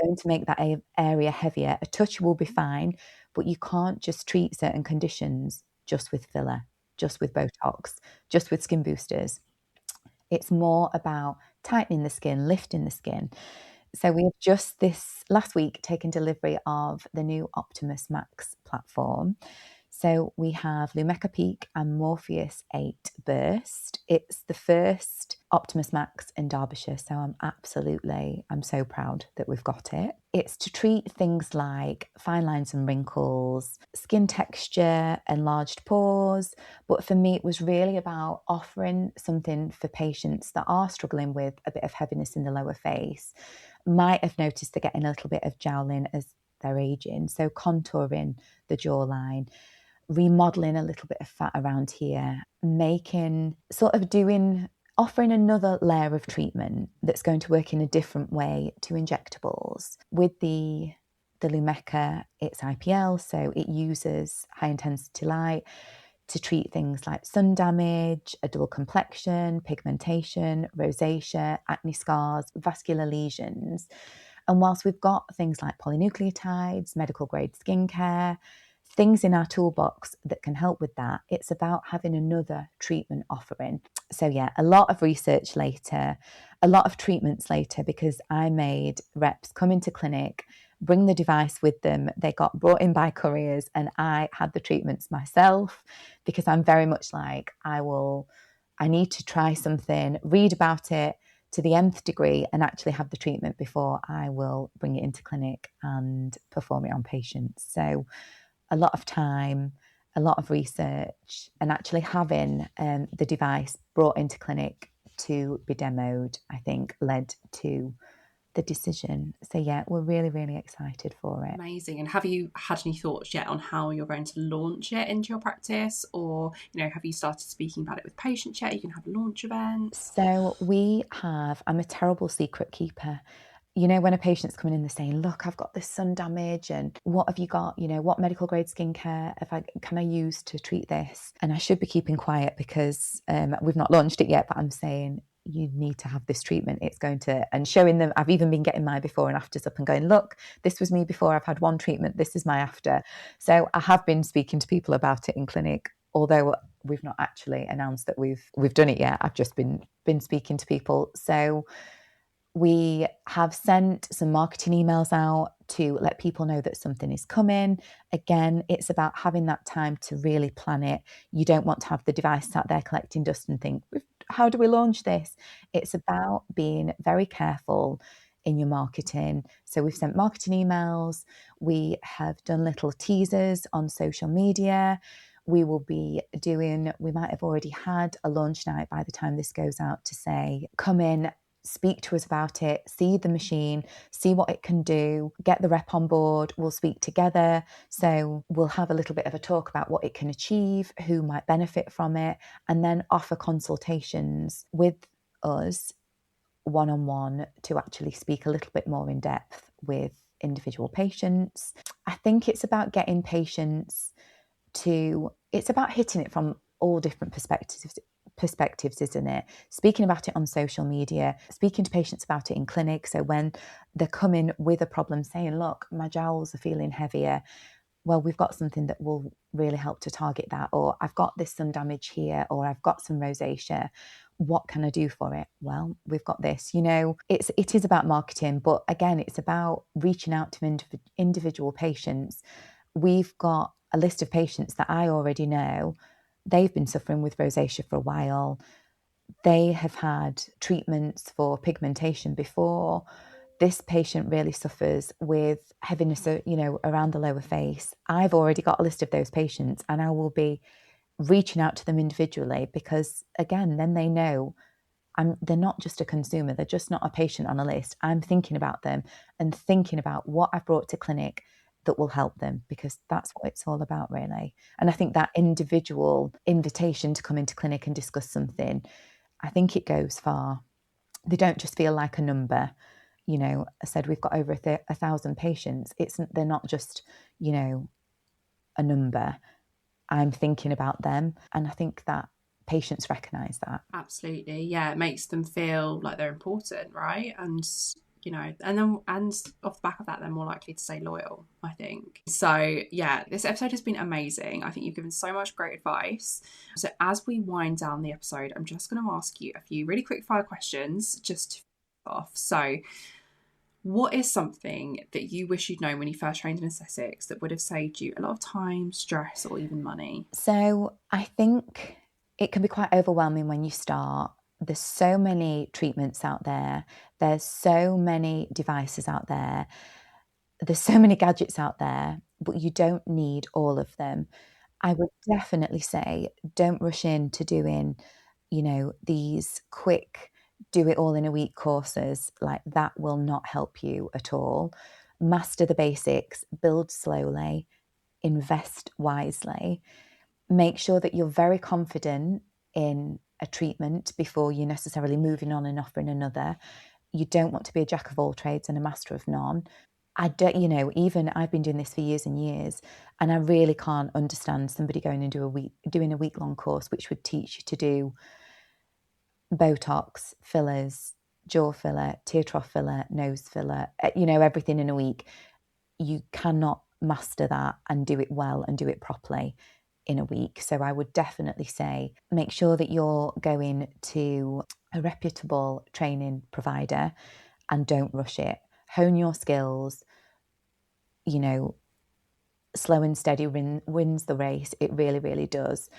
going to make that area heavier. A touch will be fine, but you can't just treat certain conditions just with filler, just with Botox, just with skin boosters. It's more about tightening the skin, lifting the skin. So we have just this last week taken delivery of the new Optimus Max platform. So we have Lumecca Peak and Morpheus 8 Burst. It's the first Optimus Max in Derbyshire, so I'm so proud that we've got it. It's to treat things like fine lines and wrinkles, skin texture, enlarged pores. But for me, it was really about offering something for patients that are struggling with a bit of heaviness in the lower face, might have noticed they're getting a little bit of jowling as they're aging. So contouring the jawline, remodeling a little bit of fat around here, offering another layer of treatment that's going to work in a different way to injectables. With the Lumecca, it's IPL, so it uses high intensity light to treat things like sun damage, a dull complexion, pigmentation, rosacea, acne scars, vascular lesions. And whilst we've got things like polynucleotides, medical grade skincare, things in our toolbox that can help with that, it's about having another treatment offering. So yeah, a lot of research later, a lot of treatments later, because I made reps come into clinic, bring the device with them. They got brought in by couriers, and I had the treatments myself, because I'm very much like, I need to try something, read about it to the nth degree, and actually have the treatment before I will bring it into clinic and perform it on patients. So a lot of time, a lot of research, and actually having the device brought into clinic to be demoed, I think led to the decision. So yeah, we're really, really excited for it. Amazing. And have you had any thoughts yet on how you're going to launch it into your practice, or have you started speaking about it with patients yet? You can have launch events. So I'm a terrible secret keeper. When a patient's coming in, they're saying, look, I've got this sun damage, and what have you got? What medical grade skincare can I use to treat this? And I should be keeping quiet because we've not launched it yet, but I'm saying, you need to have this treatment. It's going to, and showing them, I've even been getting my before and afters up and going, look, this was me before, I've had one treatment, this is my after. So I have been speaking to people about it in clinic, although we've not actually announced that we've done it yet. I've just been speaking to people. So We have sent some marketing emails out to let people know that something is coming. Again, it's about having that time to really plan it. You don't want to have the device sat there collecting dust and think, how do we launch this? It's about being very careful in your marketing. So we've sent marketing emails. We have done little teasers on social media. We will be doing, we might have already had a launch night by the time this goes out to say, come in, speak to us about it, see the machine, see what it can do, get the rep on board, we'll speak together. So we'll have a little bit of a talk about what it can achieve, who might benefit from it, and then offer consultations with us one-on-one to actually speak a little bit more in depth with individual patients. I think it's about getting patients it's about hitting it from all different perspectives, isn't it? Speaking about it on social media, speaking to patients about it in clinic. So when they're coming with a problem saying, look, my jowls are feeling heavier, well, we've got something that will really help to target that. Or I've got this sun damage here, or I've got some rosacea. What can I do for it? Well, we've got this. It is about marketing, but again, it's about reaching out to individual patients. We've got a list of patients that I already know. They've been suffering with rosacea for a while. They have had treatments for pigmentation before. This patient really suffers with heaviness, around the lower face. I've already got a list of those patients, and I will be reaching out to them individually because, again, then they know they're not just a consumer. They're just not a patient on a list. I'm thinking about them and thinking about what I've brought to clinic that will help them, because that's what it's all about, really. And I think that individual invitation to come into clinic and discuss something, I think it goes far. They don't just feel like a number. I said we've got over 1,000 patients. They're not just, a number. I'm thinking about them. And I think that patients recognise that. Absolutely. Yeah, it makes them feel like they're important, right? And and off the back of that, they're more likely to stay loyal, I think. So yeah, this episode has been amazing. I think you've given so much great advice. So as we wind down the episode, I'm just going to ask you a few really quick fire questions just to off. So what is something that you wish you'd known when you first trained in aesthetics that would have saved you a lot of time, stress, or even money? So I think it can be quite overwhelming when you start. There's so many treatments out there. There's so many devices out there. There's so many gadgets out there, but you don't need all of them. I would definitely say don't rush into doing, these quick, do it all in a week courses. Like, that will not help you at all. Master the basics, build slowly, invest wisely. Make sure that you're very confident in a treatment before you're necessarily moving on and offering another. You don't want to be a jack of all trades and a master of none. I don't, even I've been doing this for years and years, and I really can't understand somebody going and doing a week-long course which would teach you to do Botox, fillers, jaw filler, tear trough filler, nose filler, everything in a week. You cannot master that and do it well and do it properly in a week. So I would definitely say make sure that you're going to a reputable training provider and don't rush it. Hone your skills. Slow and steady wins the race. It really, really does.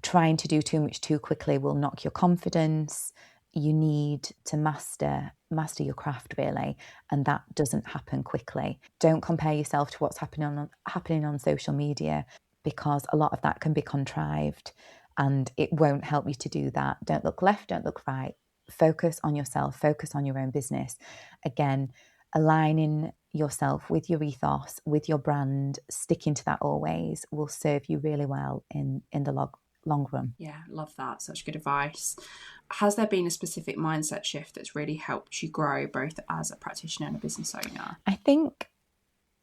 Trying to do too much too quickly will knock your confidence. You need to master your craft, really, and that doesn't happen quickly. Don't compare yourself to what's happening on social media, because a lot of that can be contrived and it won't help you to do that. Don't look left, don't look right. Focus on yourself, focus on your own business. Again, aligning yourself with your ethos, with your brand, sticking to that always will serve you really well in the long run. Yeah, love that. Such good advice. Has there been a specific mindset shift that's really helped you grow both as a practitioner and a business owner? I think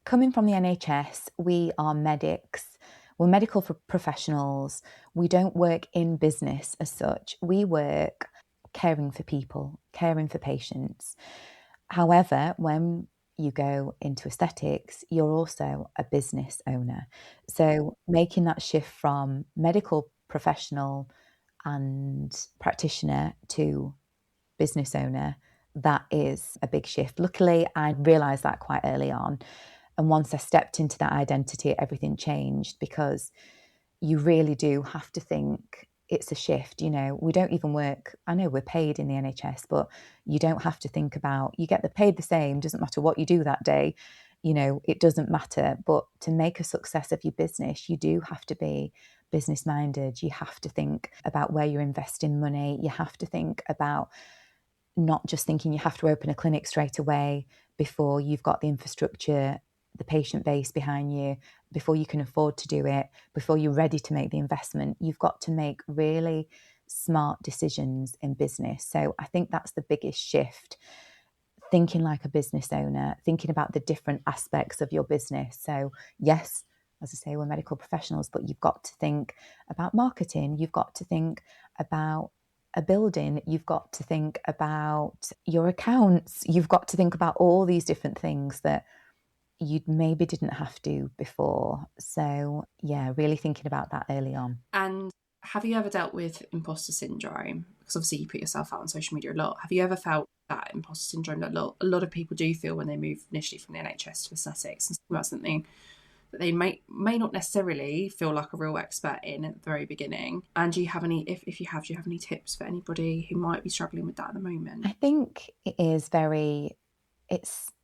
coming from the NHS, we are medics. We're medical professionals. We don't work in business as such. We work caring for people, caring for patients. However, when you go into aesthetics, you're also a business owner. So making that shift from medical professional and practitioner to business owner, that is a big shift. Luckily, I realised that quite early on. And once I stepped into that identity, everything changed, because you really do have to think it's a shift. You know, we don't even work, I know we're paid in the NHS, but you don't have to think about, you get paid the same, doesn't matter what you do that day, you know, it doesn't matter. But to make a success of your business, you do have to be business minded. You have to think about where you're investing money. You have to think about not just thinking you have to open a clinic straight away before you've got the infrastructure, the patient base behind you, before you can afford to do it, before you're ready to make the investment. You've got to make really smart decisions in business. So I think that's the biggest shift. Thinking like a business owner, thinking about the different aspects of your business. So yes, as I say, we're medical professionals, but you've got to think about marketing. You've got to think about a building. You've got to think about your accounts. You've got to think about all these different things that you maybe didn't have to before. So yeah, really thinking about that early on. And have you ever dealt with imposter syndrome? Because obviously you put yourself out on social media a lot. Have you ever felt that imposter syndrome that a lot of people do feel when they move initially from the NHS to aesthetics, and that's something that they may not necessarily feel like a real expert in at the very beginning? And do you have any, if you have, do you have any tips for anybody who might be struggling with that at the moment? I think it is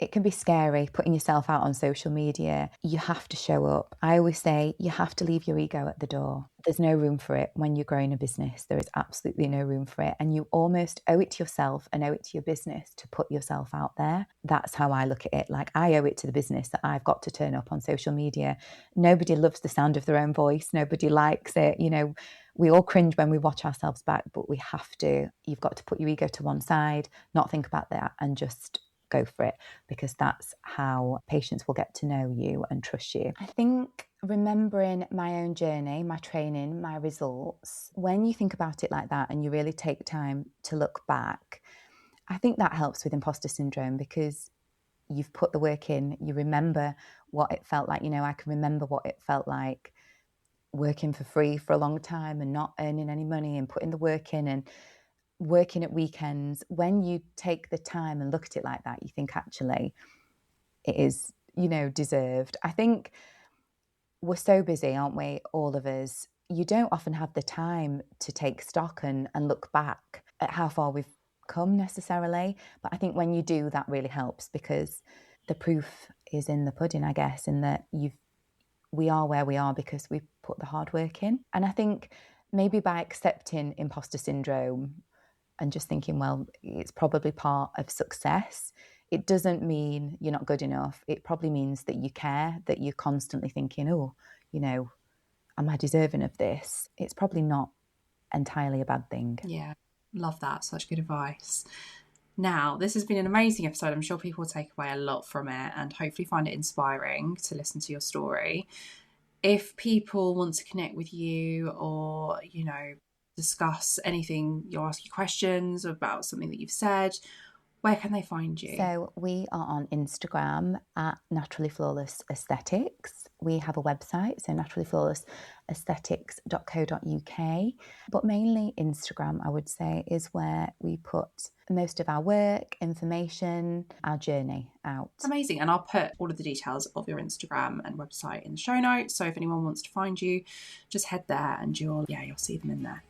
it can be scary putting yourself out on social media. You have to show up. I always say you have to leave your ego at the door. There's no room for it when you're growing a business. There is absolutely no room for it. And you almost owe it to yourself and owe it to your business to put yourself out there. That's how I look at it. Like, I owe it to the business that I've got to turn up on social media. Nobody loves the sound of their own voice. Nobody likes it. You know, we all cringe when we watch ourselves back, but we have to. You've got to put your ego to one side, not think about that, and just go for it, because that's how patients will get to know you and trust you. I think remembering my own journey, my training, my results, when you think about it like that and you really take time to look back, I think that helps with imposter syndrome, because you've put the work in. You remember what it felt like. You know, I can remember what it felt like working for free for a long time and not earning any money, and putting the work in and working at weekends. When you take the time and look at it like that, you think actually it is, you know, deserved. I think we're so busy, aren't we, all of us? You don't often have the time to take stock and look back at how far we've come necessarily. But I think when you do, that really helps, because the proof is in the pudding, I guess, in that we are where we are because we've put the hard work in. And I think maybe by accepting imposter syndrome and just thinking, well, it's probably part of success, it doesn't mean you're not good enough. It probably means that you care, that you're constantly thinking, oh, you know, am I deserving of this? It's probably not entirely a bad thing. Yeah, love that. Such good advice. Now, this has been an amazing episode. I'm sure people will take away a lot from it and hopefully find it inspiring to listen to your story. If people want to connect with you, or, you know, discuss anything, you'll ask you questions about something that you've said, where can they find you? So we are on Instagram at Natalie Flawless Aesthetics. We have a website, so natalieflawlessaesthetics.co.uk. But mainly Instagram, I would say, is where we put most of our work, information, our journey out. Amazing. And I'll put all of the details of your Instagram and website in the show notes. So if anyone wants to find you, just head there and you'll see them in there.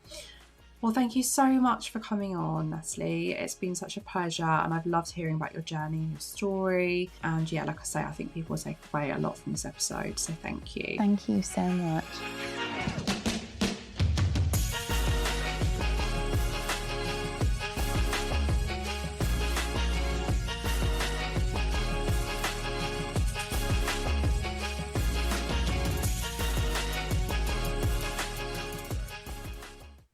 Well, thank you so much for coming on, Natalie. It's been such a pleasure, and I've loved hearing about your journey and your story. And yeah, like I say, I think people will take away a lot from this episode. So thank you. Thank you so much.